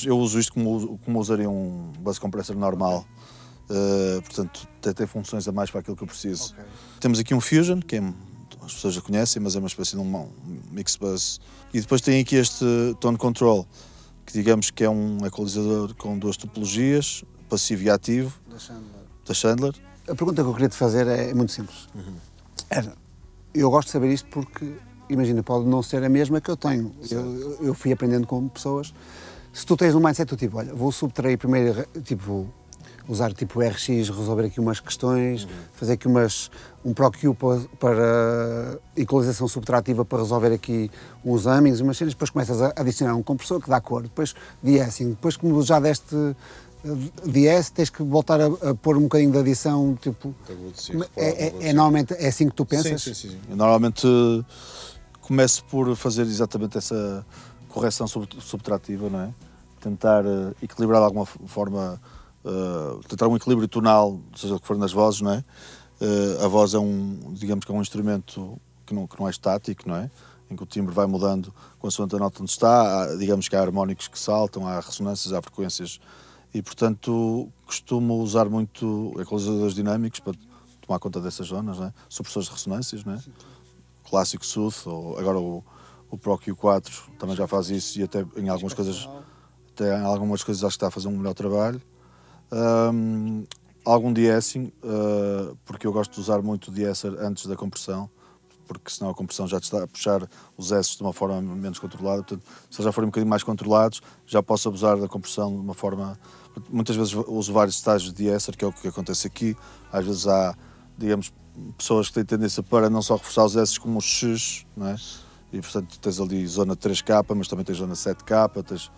Eu uso isto como usaria um bus compressor normal. Portanto, tem funções a mais para aquilo que eu preciso. Temos aqui um Fusion, que as pessoas já conhecem, mas é uma espécie de um mix bus. E depois tem aqui este Tone Control, que digamos que é um equalizador com duas topologias, passivo e ativo, da Chandler. A pergunta que eu queria te fazer é muito simples. Eu gosto de saber isto porque, imagina, pode não ser a mesma que eu tenho. Eu fui aprendendo com pessoas. Se tu tens um mindset do tipo, olha, vou subtrair primeiro, tipo, usar tipo RX, resolver aqui umas questões, fazer aqui um ProQ para equalização subtrativa para resolver aqui uns hummings, umas cenas, depois começas a adicionar um compressor que dá cor, depois de-essing, depois como já deste de-ess, tens que voltar a pôr um bocadinho de adição, tipo... Normalmente é assim que tu pensas? Sim. Eu normalmente começo por fazer exatamente essa correção subtrativa, não é? Tentar equilibrar de alguma forma, tentar um equilíbrio tonal, seja o que for nas vozes, não é? A voz é digamos que é um instrumento que não é estático, não é? Em que o timbre vai mudando consoante a nota onde está, digamos que há harmónicos que saltam, há ressonâncias, há frequências, e portanto costumo usar muito equalizadores dinâmicos para tomar conta dessas zonas, não é? Supressores de ressonâncias, não é? Clássico Sooth, ou agora o Pro Q4 também já faz isso, e até em algumas coisas acho que está a fazer um melhor trabalho. Algum de-essing, porque eu gosto de usar muito o de-esser antes da compressão, porque senão a compressão já te está a puxar os S's de uma forma menos controlada. Portanto, se eles já forem um bocadinho mais controlados, já posso abusar da compressão de uma forma... Muitas vezes uso vários estágios de de-esser, que é o que acontece aqui. Às vezes há, digamos, pessoas que têm tendência para não só reforçar os S's como os X's, não é? E portanto tens ali zona 3K, mas também tens zona 7K,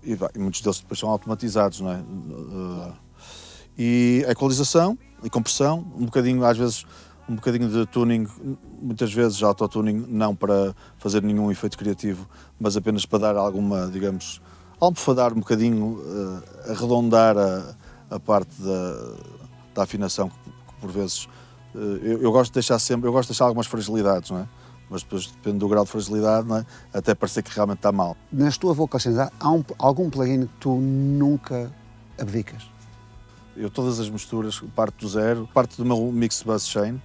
e muitos deles depois são automatizados, não é? E a equalização e compressão, às vezes um bocadinho de tuning, muitas vezes autotuning, não para fazer nenhum efeito criativo, mas apenas para dar alguma, digamos, almofadar um bocadinho, arredondar a parte da afinação, que por vezes eu gosto de deixar algumas fragilidades, não é? Mas depois depende do grau de fragilidade, não é? Até parecer que realmente está mal. Nas tuas vocações, há algum plugin que tu nunca abdicas? Eu todas as misturas parto do zero, parte do meu mix bus chain,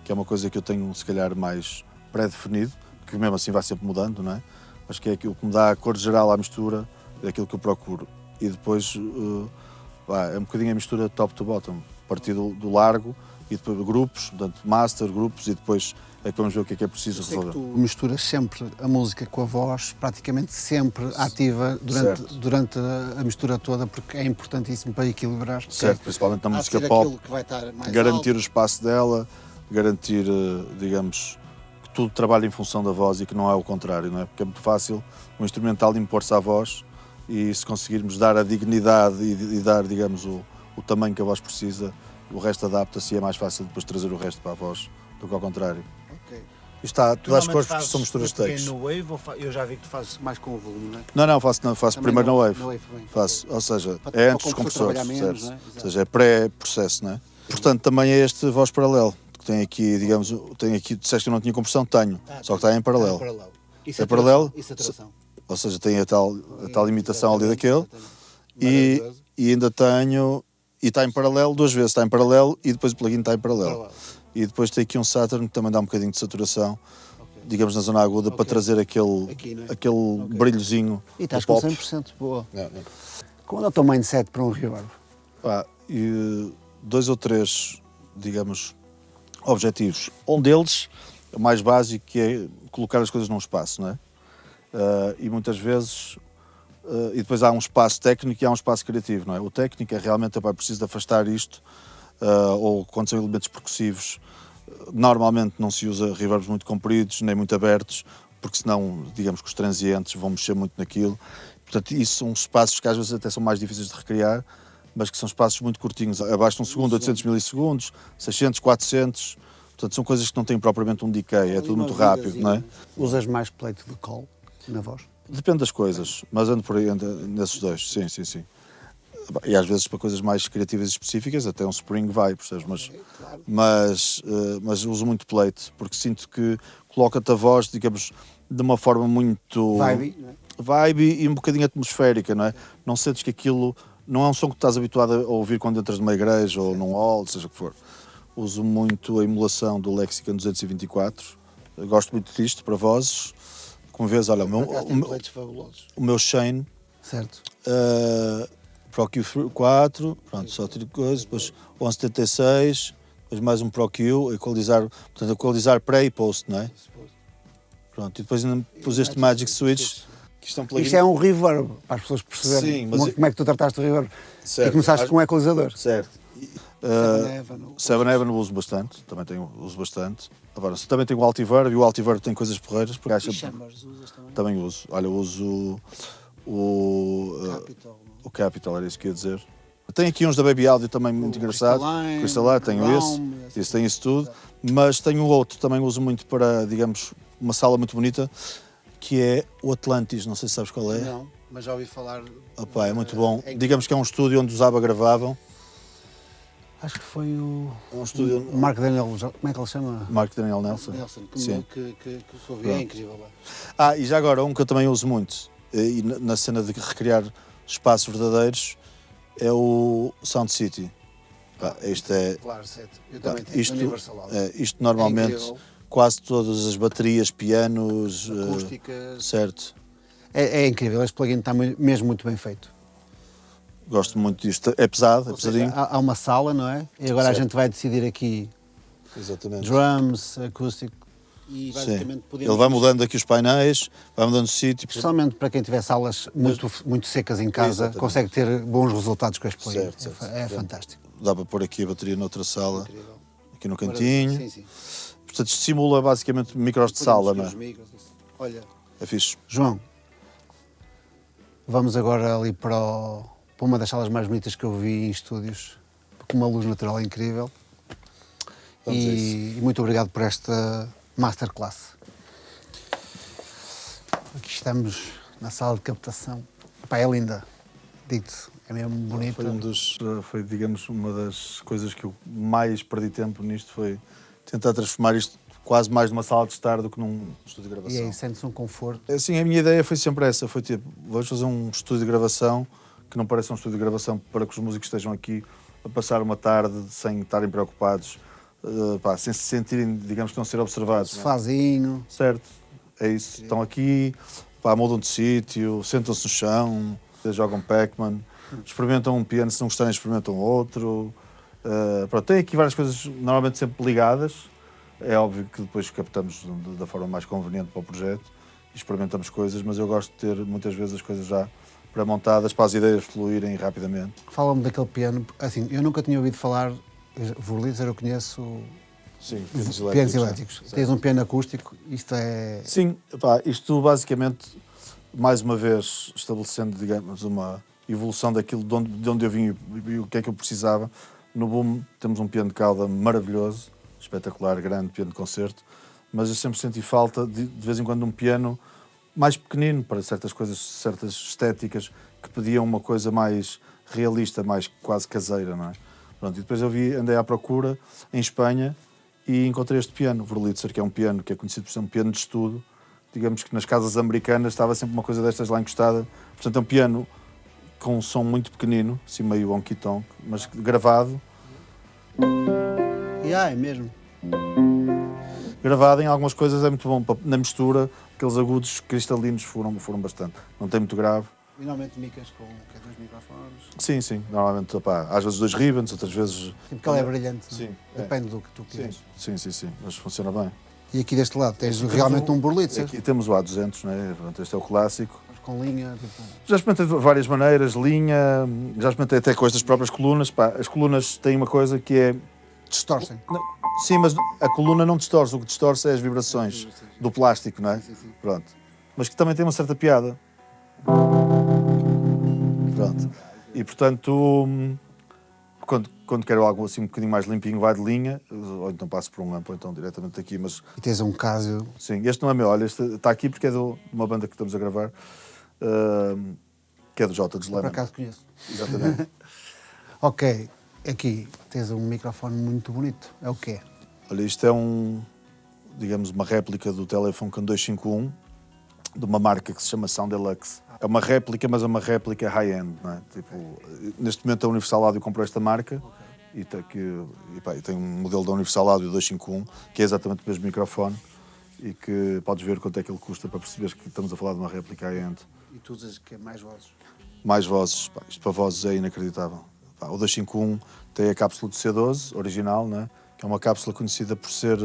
que é uma coisa que eu tenho se calhar mais pré-definido, que mesmo assim vai sempre mudando, não é? Mas que é aquilo que me dá a cor geral à mistura, é aquilo que eu procuro. E depois é um bocadinho a mistura top to bottom, partir do largo e depois grupos, portanto master, grupos, e depois é que vamos ver o que é preciso resolver. Tu misturas sempre a música com a voz, praticamente sempre ativa durante a mistura toda, porque é importantíssimo para equilibrar. Certo, principalmente na música pop, que vai estar mais garantir alto. o espaço dela, garantir, digamos, que tudo trabalha em função da voz e que não é o contrário, não é? Porque é muito fácil um instrumental impor-se à voz, e se conseguirmos dar a dignidade e dar, digamos, o tamanho que a voz precisa, o resto adapta-se e é mais fácil depois trazer o resto para a voz do que ao contrário. Está tudo às cores porque são misturas de takes. No wave, eu já vi que tu fazes mais com o volume, não é? Não, faço primeiro na wave. Faço, ou seja, é antes dos compressores, certo? Ou seja, é pré-processo, não é? Portanto, também é este voz paralelo, que tem aqui, digamos, disseste que eu não tinha compressão, tenho, só que está em paralelo. É paralelo? E saturação. Ou seja, tem a tal limitação ali daquele, e ainda tenho, e está em paralelo duas vezes, está em paralelo e depois o plugin está em paralelo. E depois tem aqui um Saturn que também dá um bocadinho de saturação, digamos na zona aguda, para trazer aquele brilhozinho. E estás com 100% boa. Qual é o teu mindset para um reverb? E 2 ou 3, digamos, objetivos. Um deles, o mais básico, que é colocar as coisas num espaço, não é? E muitas vezes, e depois há um espaço técnico e há um espaço criativo, não é? O técnico é realmente, preciso de afastar isto, ou quando são elementos percussivos, normalmente não se usa reverbs muito compridos, nem muito abertos, porque senão, digamos que os transientes vão mexer muito naquilo. Portanto, isso são espaços que às vezes até são mais difíceis de recriar, mas que são espaços muito curtinhos, abaixo de um segundo, 800 milissegundos, 600, 400, portanto são coisas que não têm propriamente um decay, é tudo muito rápido, não é? Usas mais plate de call na voz? Depende das coisas, mas ando por aí nesses dois, sim. E às vezes para coisas mais criativas e específicas, até um Spring vai, percebes? Mas uso muito plate, porque sinto que coloca-te a voz, digamos, de uma forma muito... Vibe e um bocadinho atmosférica, não é? Não sentes que aquilo... Não é um som que estás habituado a ouvir quando entras numa igreja ou num hall, seja o que for. Uso muito a emulação do Lexicon 224. Eu gosto muito disto para vozes. Como vês, olha, o meu Shane... Certo. Pro Q4, pronto, só tiro coisas, depois 1176, depois mais um Pro Q, equalizar pré e post, não é? Pronto, e depois ainda pus este Magic Switch. Isto é um plugin. Isto é um reverb, para as pessoas perceberem Sim, mas como é que tu trataste o reverb. Certo. E começaste com um equalizador. Certo. Seven Heaven eu uso bastante, uso bastante. Agora, também tenho o Altiverb, e o Altiverb tem coisas porreiras. Porque E Chambers usas também? Também uso. Olha, eu uso o Capital, era isso que ia dizer. Tenho aqui uns da Baby Audio também muito engraçados. Crystalline, tenho esse, tenho isso tudo. Mas tenho outro, também uso muito para, digamos, uma sala muito bonita, que é o Atlantis, não sei se sabes qual é. Não, mas já ouvi falar. Opa, é muito bom. Digamos que é um estúdio onde os ABBA gravavam. Acho que foi o. É um estúdio. O Mark Daniel, como é que ele chama? Mark Daniel Nelson. Sim. Que ouvi, é incrível lá. E já agora, um que eu também uso muito, e na cena de recriar espaços verdadeiros, é o Sound City. Isto é. Claro, certo. Eu também tenho Universal Audio. Isto normalmente, quase todas as baterias, pianos. Acústicas. Certo. É incrível, este plugin está mesmo muito bem feito. Gosto muito disto. É pesado, é pesadinho. Há uma sala, não é? E agora a gente vai decidir aqui. Exatamente. Drums, acústico. E basicamente Ele vai mudando aqui os painéis, vai mudando o sítio. Especialmente para quem tiver salas muito secas em casa, consegue ter bons resultados com este plugin. Certo. É fantástico. Dá para pôr aqui a bateria noutra sala, Incrível. aqui no cantinho. Sim. Portanto, isto simula basicamente micros de sala, não é? Olha, É fixe. João, vamos agora ali para uma das salas mais bonitas que eu vi em estúdios, com uma luz natural incrível. E muito obrigado por esta masterclass. Aqui estamos na sala de captação. Epá, é linda, digo-te, é mesmo bonita. Foi, digamos, uma das coisas que eu mais perdi tempo nisto, foi tentar transformar isto quase mais numa sala de estar do que num estúdio de gravação. E aí sente-se um conforto. Assim, a minha ideia foi sempre essa, foi tipo, vamos fazer um estúdio de gravação que não pareça um estúdio de gravação para que os músicos estejam aqui a passar uma tarde sem estarem preocupados, sem se sentirem, digamos, que estão a ser observados. Sofazinho. Certo, é isso. Estão aqui, mudam de sítio, sentam-se no chão, jogam Pac-Man, experimentam um piano, se não gostarem experimentam outro. Tem aqui várias coisas normalmente sempre ligadas. É óbvio que depois captamos da forma mais conveniente para o projeto e experimentamos coisas, mas eu gosto de ter muitas vezes as coisas já pré-montadas para as ideias fluírem rapidamente. Fala-me daquele piano, assim, eu nunca tinha ouvido falar, Wurlitzer eu conheço. Sim, pianos elétricos. Tens um piano acústico, isto é... Sim, isto basicamente, mais uma vez, estabelecendo, digamos, uma evolução daquilo de onde eu vim e o que é que eu precisava. No Boom temos um piano de cauda maravilhoso, espetacular, grande, piano de concerto, mas eu sempre senti falta, de vez em quando, um piano mais pequenino para certas coisas, certas estéticas, que pediam uma coisa mais realista, mais quase caseira, não é? Pronto, e depois andei à procura em Espanha e encontrei este piano, o Wurlitzer, que é um piano que é conhecido por ser um piano de estudo. Digamos que nas casas americanas estava sempre uma coisa destas lá encostada. Portanto, é um piano com um som muito pequenino, assim meio honky-tonk, mas gravado. É mesmo. Gravado em algumas coisas é muito bom. Na mistura, aqueles agudos cristalinos foram bastante. Não tem muito grave. Finalmente micas com 2 microfones. Sim. Normalmente, às vezes 2 ribbons, outras vezes... Porque ela é brilhante, Sim. Depende do que tu queres. Sim. Mas funciona bem. E aqui deste lado tens realmente um Wurlitzer. Aqui temos o A200, né? Este é o clássico. Mas com linha, tipo... Já experimentei de várias maneiras, linha, já experimentei até com estas próprias colunas. As colunas têm uma coisa que é... Distorcem. Sim, mas a coluna não distorce, o que distorce é as vibrações do plástico, não é? Sim. Pronto. Mas que também tem uma certa piada. Pronto. E portanto, quando quero algo assim um bocadinho mais limpinho, vai de linha, ou então passo por um amplo, ou então diretamente aqui, mas... E tens um Casio. Sim, este não é meu, olha, este está aqui porque é de uma banda que estamos a gravar, que é do J. de Slam. Por acaso conheço. Exatamente. Ok, aqui tens um microfone muito bonito. É o quê? Olha, isto é digamos, uma réplica do Telefunken 251, de uma marca que se chama Sound Deluxe. É uma réplica, mas é uma réplica high-end, não é? Tipo, neste momento a Universal Audio comprou esta marca e tem um modelo da Universal Audio 251, que é exatamente o mesmo microfone e que podes ver quanto é que ele custa para perceberes que estamos a falar de uma réplica high-end. E tu usas que é mais vozes? Mais vozes, isto para vozes é inacreditável. O 251 tem a cápsula de C12, original, né? Que é uma cápsula conhecida por ser,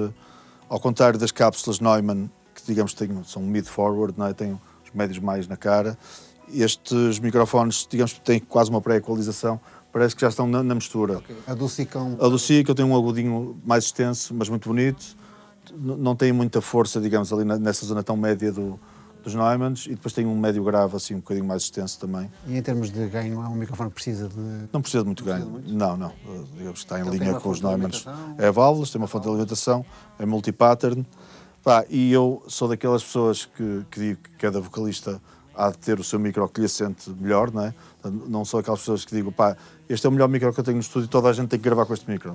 ao contrário das cápsulas Neumann, que digamos são mid-forward, não é? Tem os os médios mais na cara. Estes microfones, digamos que têm quase uma pré-equalização, parece que já estão na mistura. Okay. Adocicam. Eu tenho um agudinho mais extenso, mas muito bonito. Não tem muita força, digamos, ali nessa zona tão média dos Neumanns, e depois tem um médio grave, assim, um bocadinho mais extenso também. E em termos de ganho, é um microfone que precisa de... Não precisa de muito ganho. Não. Digamos que está em linha com os Neumanns. Alimentação. É válvulas, tem uma fonte de alimentação, é multi-pattern. E eu sou daquelas pessoas que digo que cada vocalista há de ter o seu micro que lhe assente melhor, não é? Não sou aquelas pessoas que digo, este é o melhor micro que eu tenho no estúdio e toda a gente tem que gravar com este micro.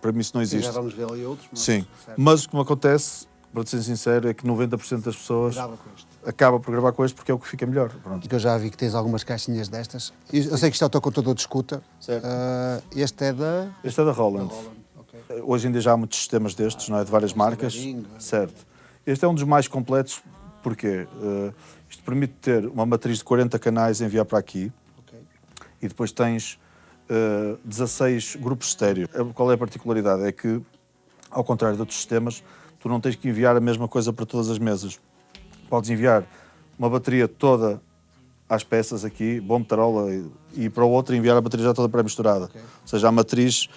Para mim isso não existe. Já vamos ver ali outros. Mas... Sim, certo. mas o que me acontece, para ser sincero, é que 90% das pessoas acaba por gravar com este porque é o que fica melhor. Pronto. Que eu já vi que tens algumas caixinhas destas. Eu sei que isto é o teu computador de escuta. Certo. Este é da... Este é da Roland. Okay. Hoje em dia já há muitos sistemas destes, não é? De várias marcas. Certo. Este é um dos mais completos, porque isto permite ter uma matriz de 40 canais a enviar para aqui. Okay. E depois tens 16 grupos estéreo. Qual é a particularidade? É que, ao contrário de outros sistemas, tu não tens que enviar a mesma coisa para todas as mesas. Podes enviar uma bateria toda às peças aqui, bombo, tarola, e para o outro enviar a bateria já toda pré-misturada. Okay. Ou seja, a matriz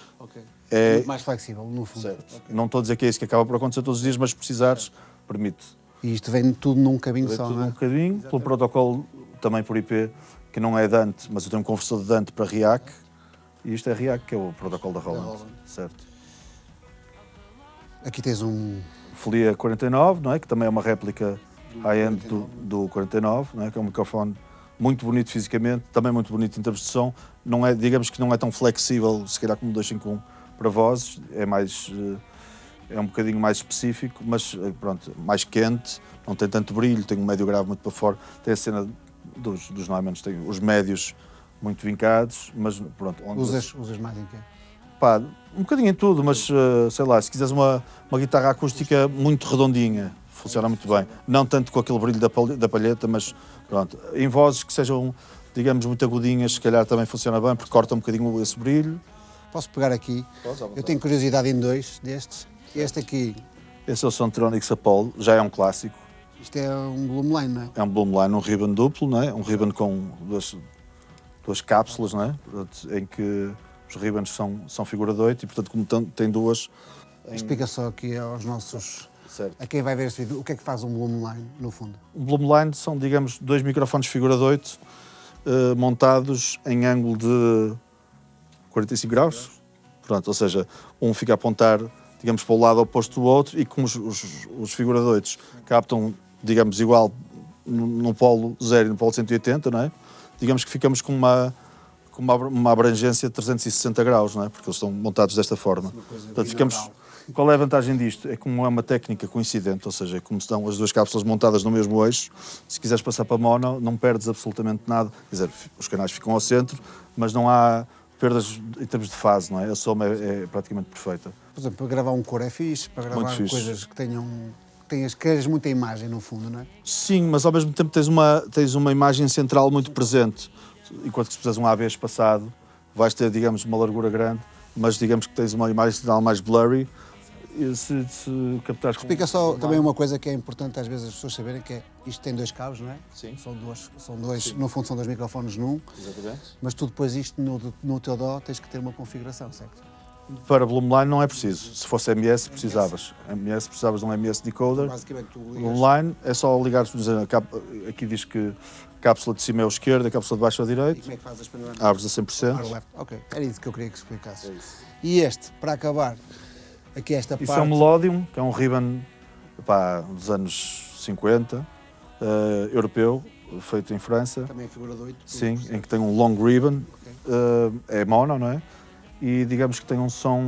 é... Muito mais flexível, no fundo. Certo. Okay. Não estou a dizer que é isso que acaba por acontecer todos os dias, mas se precisares, permite. E isto vem tudo num cabinho só, tudo não é? num bocadinho, pelo protocolo, também por IP, que não é Dante, mas eu tenho um conversor de Dante para RIAC, e isto é RIAC, que é o protocolo da Roland. Certo. Aqui tens um... Folia 49, não é? Que também é uma réplica high-end do 49, não é? Que é um microfone muito bonito fisicamente, também muito bonito em termos de som. Não é, digamos que não é tão flexível, se calhar como o 251 para vozes, é um bocadinho mais específico, mas pronto, mais quente, não tem tanto brilho, tem um médio grave muito para fora, tem a cena dos Neumanns, tem os médios muito vincados, mas pronto. Usas mais em quê? Um bocadinho em tudo, mas sei lá, se quiseres uma guitarra acústica muito redondinha, funciona muito bem. Não tanto com aquele brilho da palheta, mas pronto. Em vozes que sejam, digamos, muito agudinhas, se calhar também funciona bem, porque corta um bocadinho esse brilho. Posso pegar aqui? Eu tenho curiosidade em dois destes. Este aqui... Esse é o Soundtronics Apollo, já é um clássico. Isto é um Bloomline, não é? É um Bloomline, um ribbon duplo, não é? Um ribbon com duas cápsulas, não é? Em que os ribbons são figura de 8 e, portanto, como tem duas... Explica só aqui aos nossos... Certo. A quem vai ver este vídeo, o que é que faz um Bloomline, no fundo? Um Bloomline são, digamos, dois microfones figura de 8 montados em ângulo de 45 graus. Pronto, ou seja, um fica a apontar, digamos, para o lado oposto do outro, e como os figura de 8 captam, digamos, igual no polo 0 e no polo 180, não é? Digamos que ficamos com uma abrangência de 360 graus, não é? Porque eles estão montados desta forma. Portanto, ficamos... Qual é a vantagem disto? É como é uma técnica coincidente, ou seja, é como estão as duas cápsulas montadas no mesmo eixo. Se quiseres passar para mono, não perdes absolutamente nada. Quer dizer, os canais ficam ao centro, mas não há perdas em termos de fase, não é? A soma é praticamente perfeita. Por exemplo, para gravar um cor é fixe, para gravar coisas que queres muita imagem, no fundo, não é? Sim, mas ao mesmo tempo tens uma imagem central muito presente. Enquanto que se fizeres um AB espaçado, vais ter, digamos, uma largura grande, mas digamos que tens uma imagem central mais blurry. Se captares... Explica só também uma coisa que é importante às vezes as pessoas saberem, que é, isto tem dois cabos, não é? Sim. São dois, no fundo são dois microfones num. Exatamente. Mas tu depois isto no teu DAW tens que ter uma configuração, certo? Para Bloomline não é preciso. Se fosse MS, precisavas. Precisavas de um MS decoder. Basicamente tu ligas... Bloomline é só ligares, aqui diz que a cápsula de cima é à esquerda, a cápsula de baixo é à direita. E como é que fazes as panorâmicas? Abres a 100%. Ok, era isso que eu queria que explicasses. E este, para acabar, aqui esta Isso parte... é um Melodium, que é um ribbon dos anos 50, europeu, feito em França. Também é figura de 8. Sim, em que tem um long ribbon, é mono, não é? E digamos que tem um som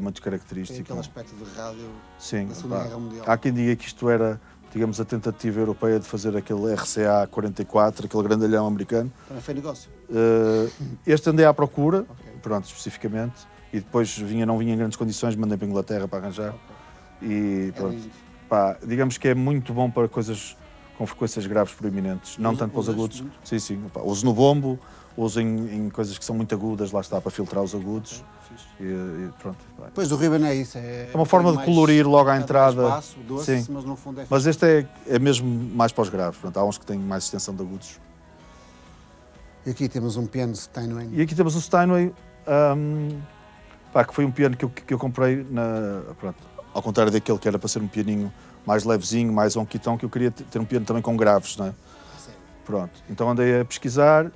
muito característico. Tem aquele aspecto de rádio. Sim, da Segunda Guerra Mundial. há quem diga que isto era, digamos, a tentativa europeia de fazer aquele RCA 44, aquele grandalhão americano. Também foi negócio. Este andei à procura, pronto, especificamente, e depois não vinha em grandes condições, mandei para a Inglaterra para arranjar. E pronto, digamos que é muito bom para coisas com frequências graves proeminentes, não tanto para os agudos. Sim, uso no bombo, uso em coisas que são muito agudas, lá está, para filtrar os agudos. E pronto. Vai. Pois o ribbon é isso. É uma forma de colorir logo à entrada. Espaço, doce, sim. Mas no fundo é Mas este é mesmo mais para os graves. Portanto, há uns que têm mais extensão de agudos. E aqui temos um piano Steinway. E aqui temos o Steinway, que foi um piano que eu comprei, pronto, ao contrário daquele que era para ser um pianinho mais levezinho, mais honky-tonk, que eu queria ter um piano também com graves, não é? Pronto, então andei a pesquisar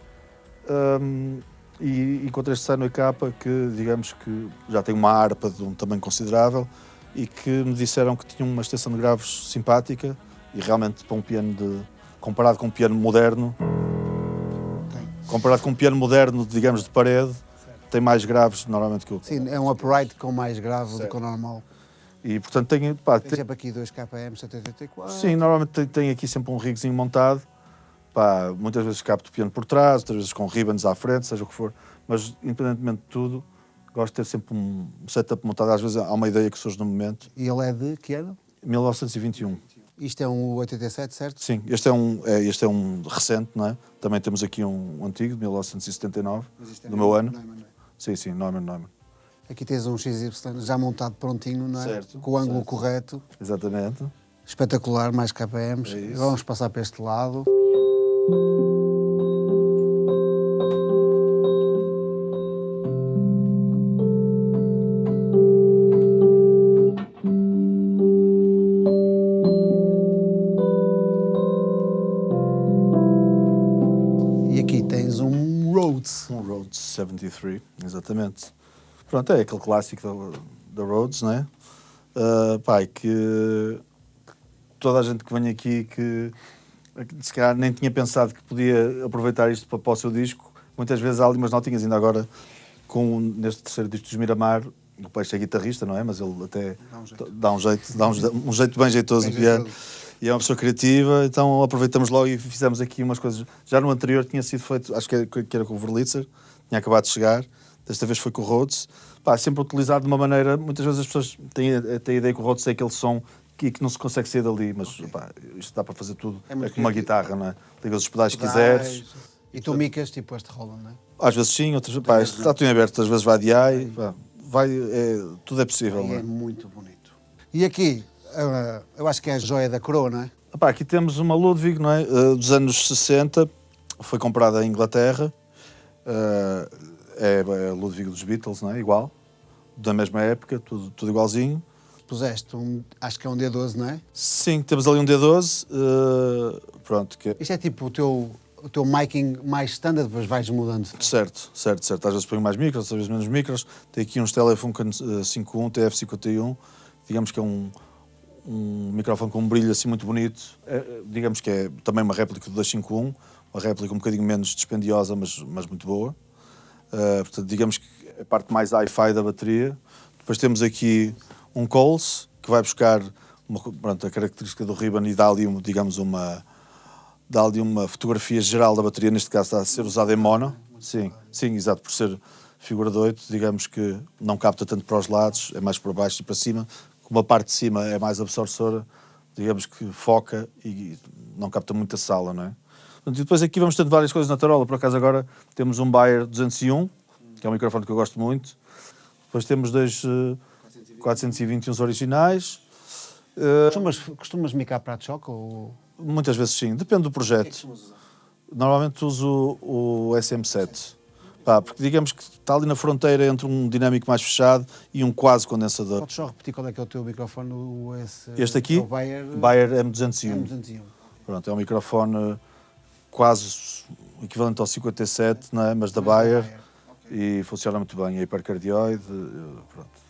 e encontrei este Steinway K, que digamos que já tem uma harpa de um tamanho considerável e que me disseram que tinha uma extensão de graves simpática e realmente para um piano comparado com um piano moderno, digamos, de parede, tem mais graves normalmente que o... Sim, é um upright com mais grave do que o normal. E portanto tem sempre aqui 2 KM 784. Sim, normalmente tem aqui sempre um rigzinho montado. Muitas vezes capto o piano por trás, outras vezes com ribbons à frente, seja o que for. Mas independentemente de tudo, gosto de ter sempre um setup montado. Às vezes há uma ideia que surge no momento. E ele é de que ano? 1921. Isto é um 87, certo? Sim, este é um recente, não é? Também temos aqui um antigo, de 1979, do meu ano. Neumann, não é? Sim, Neumann. Aqui tens um XY já montado prontinho, não é? Certo, com o ângulo correto. Exatamente. Espetacular, mais KPMs. É Vamos passar para este lado. E aqui tens um Rhodes. Um Rhodes 73, exatamente. Pronto, é aquele clássico da Rhodes, não é? Que toda a gente que vem aqui que se calhar nem tinha pensado que podia aproveitar isto para o seu disco, muitas vezes há ali umas notinhas, ainda agora neste terceiro disco dos Miramar, o Peixe é guitarrista, não é? Mas ele até dá um jeito bem jeitoso no piano. E é uma pessoa criativa, então aproveitamos logo e fizemos aqui umas coisas. Já no anterior tinha sido feito, acho que era com o Wurlitzer, tinha acabado de chegar, desta vez foi com o Rhodes. Sempre utilizado de uma maneira, muitas vezes as pessoas têm a ideia que o Rhodes tem aquele som que não se consegue sair dali, mas isto dá para fazer tudo, é com uma guitarra, não é? Ligas os pedais que quiseres. E tu micas tipo este Roland, não é? Às vezes sim, outras vezes, está tudo em aberto, às vezes vai de AI, tudo é possível. É muito bonito. E aqui, eu acho que é a joia da coroa, não é? Aqui temos uma Ludwig, não é? Dos anos 60, foi comprada em Inglaterra, é a Ludwig dos Beatles, não é? Igual, da mesma época, tudo igualzinho. Puseste acho que é um D12, não é? Sim, temos ali um D12, pronto. Isto é tipo o teu miking mais standard, depois vais mudando. Certo. Às vezes ponho mais micros, às vezes menos micros. Tem aqui uns Telefunken 51, TF51, digamos que é um microfone com um brilho assim muito bonito. Digamos que é também uma réplica do 251, uma réplica um bocadinho menos dispendiosa, mas muito boa. Portanto, digamos que é a parte mais hi-fi da bateria. Depois temos aqui um Coles, que vai buscar a característica do ribbon e dá ali uma fotografia geral da bateria, neste caso está a ser usada em mono. Sim, exato, por ser figura de 8, digamos que não capta tanto para os lados, é mais para baixo e para cima. Como a parte de cima é mais absorção, digamos que foca e não capta muita sala, não é? E depois aqui vamos tendo várias coisas na tarola, por acaso agora temos um Bayer 201, que é um microfone que eu gosto muito. Depois temos dois 421 originais. Costumas micar prato de choque ou... Muitas vezes sim, depende do projeto. Normalmente uso o SM7, porque digamos que está ali na fronteira entre um dinâmico mais fechado e um quase condensador. Podes só repetir qual é que é o teu microfone? Este aqui, é o Bayer M201. M201. Pronto, é um microfone quase equivalente ao 57, não é? Mas da Bayer. E funciona muito bem, é hipercardioide. Pronto.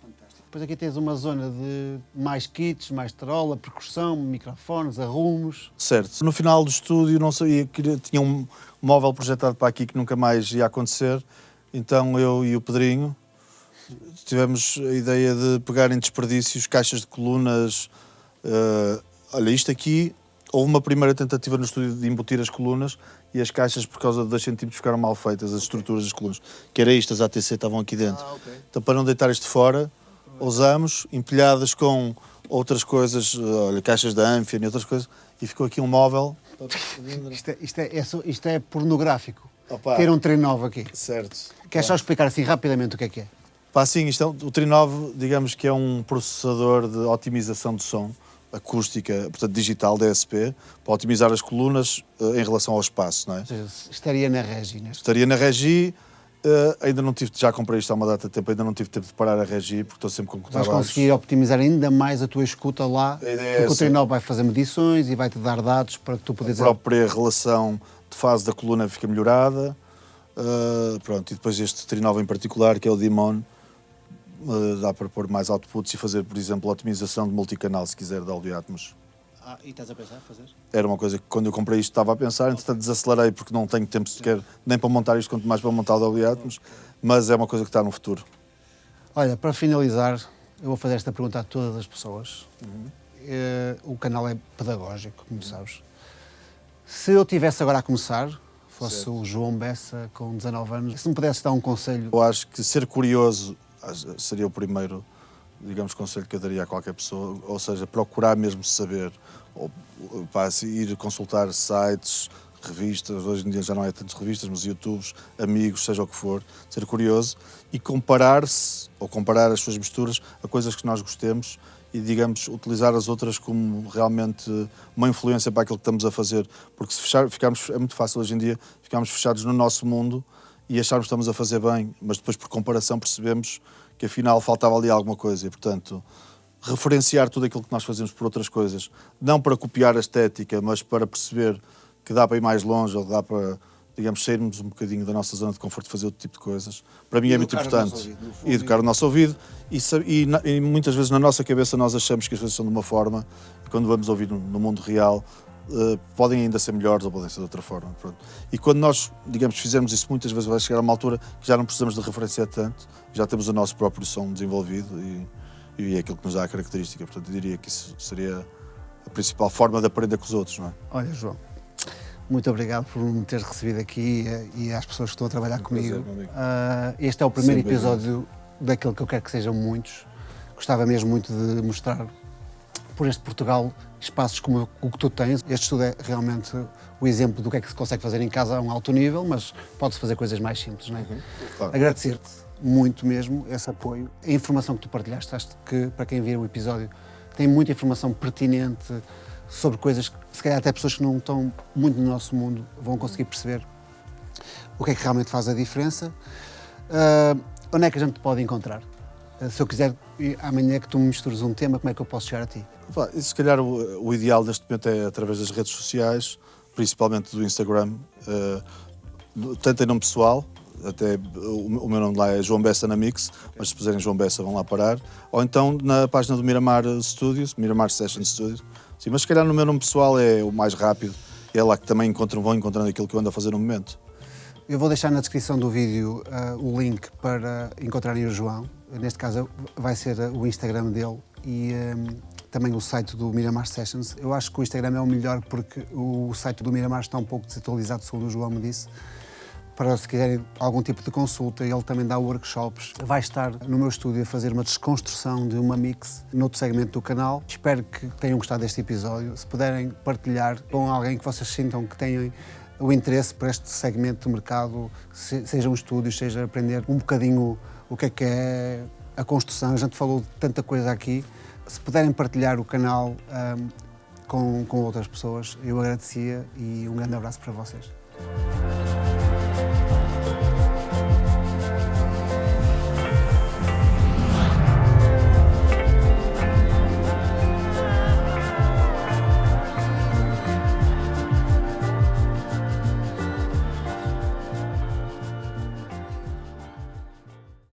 Depois aqui tens uma zona de mais kits, mais tarola, percussão, microfones, arrumos. Certo. No final do estúdio não sabia, tinha um móvel projetado para aqui que nunca mais ia acontecer. Então eu e o Pedrinho tivemos a ideia de pegar em desperdícios, caixas de colunas. Olha, isto aqui, houve uma primeira tentativa no estúdio de embutir as colunas e as caixas, por causa de 2 centímetros, ficaram mal feitas, as estruturas das colunas. Que era isto, as ATC estavam aqui dentro. Okay. Então, para não deitar isto fora, usamos, empilhadas com outras coisas, olha, caixas da Amphion e outras coisas, e ficou aqui um móvel. Isto é pornográfico. Opa. ter um Trinov aqui? Certo. Queres só explicar assim rapidamente o que é? Pá, sim, o Trinov, digamos que é um processador de otimização de som, acústica, portanto digital, DSP, para otimizar as colunas em relação ao espaço, não é? Ou seja, estaria na Regi, neste. Estaria na Regi, ainda não tive, já comprei isto há uma data de tempo, ainda não tive tempo de parar a Regi, porque estou sempre com Vais trabalhos. conseguir optimizar ainda mais a tua escuta lá, A ideia é porque o essa. Trinov vai fazer medições e vai-te dar dados para que tu poderes... A própria relação de fase da coluna fica melhorada. Pronto, e depois este Trinov em particular, que é o Dimon, dá para pôr mais outputs e fazer, por exemplo, otimização de multicanal, se quiser, de Dolby Atmos. E estás a pensar fazer? Era uma coisa que quando eu comprei isto estava a pensar, entretanto desacelerei porque não tenho tempo sequer nem para montar isto, quanto mais para montar o Dolby Atmos, mas é uma coisa que está no futuro. Olha, para finalizar, eu vou fazer esta pergunta a todas as pessoas. O canal é pedagógico, como sabes. Se eu tivesse agora a começar, fosse Certo. o João Bessa com 19 anos, se me pudesse dar um conselho... Eu acho que ser curioso seria o primeiro, digamos, conselho que eu daria a qualquer pessoa, ou seja, procurar mesmo saber, ou ir consultar sites, revistas, hoje em dia já não é tanto revistas, mas YouTubes, amigos, seja o que for, ser curioso e comparar-se, ou comparar as suas misturas a coisas que nós gostemos e, digamos, utilizar as outras como realmente uma influência para aquilo que estamos a fazer, porque se ficarmos, é muito fácil hoje em dia, ficarmos fechados no nosso mundo e acharmos que estamos a fazer bem, mas depois por comparação percebemos que afinal faltava ali alguma coisa e, portanto, referenciar tudo aquilo que nós fazemos por outras coisas, não para copiar a estética, mas para perceber que dá para ir mais longe, ou dá para, digamos, sairmos um bocadinho da nossa zona de conforto, fazer outro tipo de coisas. Para mim é muito importante. Educar o nosso ouvido e muitas vezes na nossa cabeça nós achamos que as coisas são de uma forma e quando vamos ouvir no mundo real podem ainda ser melhores ou podem ser de outra forma. Pronto. E quando nós, digamos, fizermos isso, muitas vezes vai chegar a uma altura que já não precisamos de referenciar tanto, já temos o nosso próprio som desenvolvido e é aquilo que nos dá a característica. Portanto, eu diria que isso seria a principal forma de aprender com os outros, não é? Olha, João, muito obrigado por me teres recebido aqui e às pessoas que estão a trabalhar comigo. Prazer, meu amigo. Este é o primeiro Sempre episódio daquele que eu quero que sejam muitos. Gostava mesmo muito de mostrar por este Portugal espaços como o que tu tens. Este estudo é realmente o exemplo do que é que se consegue fazer em casa a um alto nível, mas pode-se fazer coisas mais simples, não é? Claro. Agradecer-te muito mesmo esse apoio. A informação que tu partilhaste, acho que para quem vir o episódio tem muita informação pertinente sobre coisas que se calhar até pessoas que não estão muito no nosso mundo vão conseguir perceber o que é que realmente faz a diferença. Onde é que a gente te pode encontrar? Se eu quiser amanhã que tu me mistures um tema, como é que eu posso chegar a ti? E se calhar o ideal neste momento é através das redes sociais, principalmente do Instagram. Tanto em nome pessoal, até o meu nome lá é João Bessa na Mix, mas se puserem João Bessa vão lá parar. Ou então na página do Miramar Studios, Miramar Session Studios. Sim, mas se calhar no meu nome pessoal é o mais rápido. É lá que também vão encontrando aquilo que eu ando a fazer no momento. Eu vou deixar na descrição do vídeo o link para encontrarem o João. Neste caso vai ser o Instagram dele e também o site do Miramar Sessions. Eu acho que o Instagram é o melhor porque o site do Miramar está um pouco desatualizado, segundo o João me disse. Para se quiserem algum tipo de consulta, ele também dá workshops. Vai estar no meu estúdio a fazer uma desconstrução de uma mix noutro segmento do canal. Espero que tenham gostado deste episódio. Se puderem partilhar com alguém que vocês sintam que tenham o interesse por este segmento do mercado, seja um estúdio, seja aprender um bocadinho o que é a construção. A gente falou de tanta coisa aqui. Se puderem partilhar o canal com outras pessoas, eu agradecia e um grande abraço para vocês.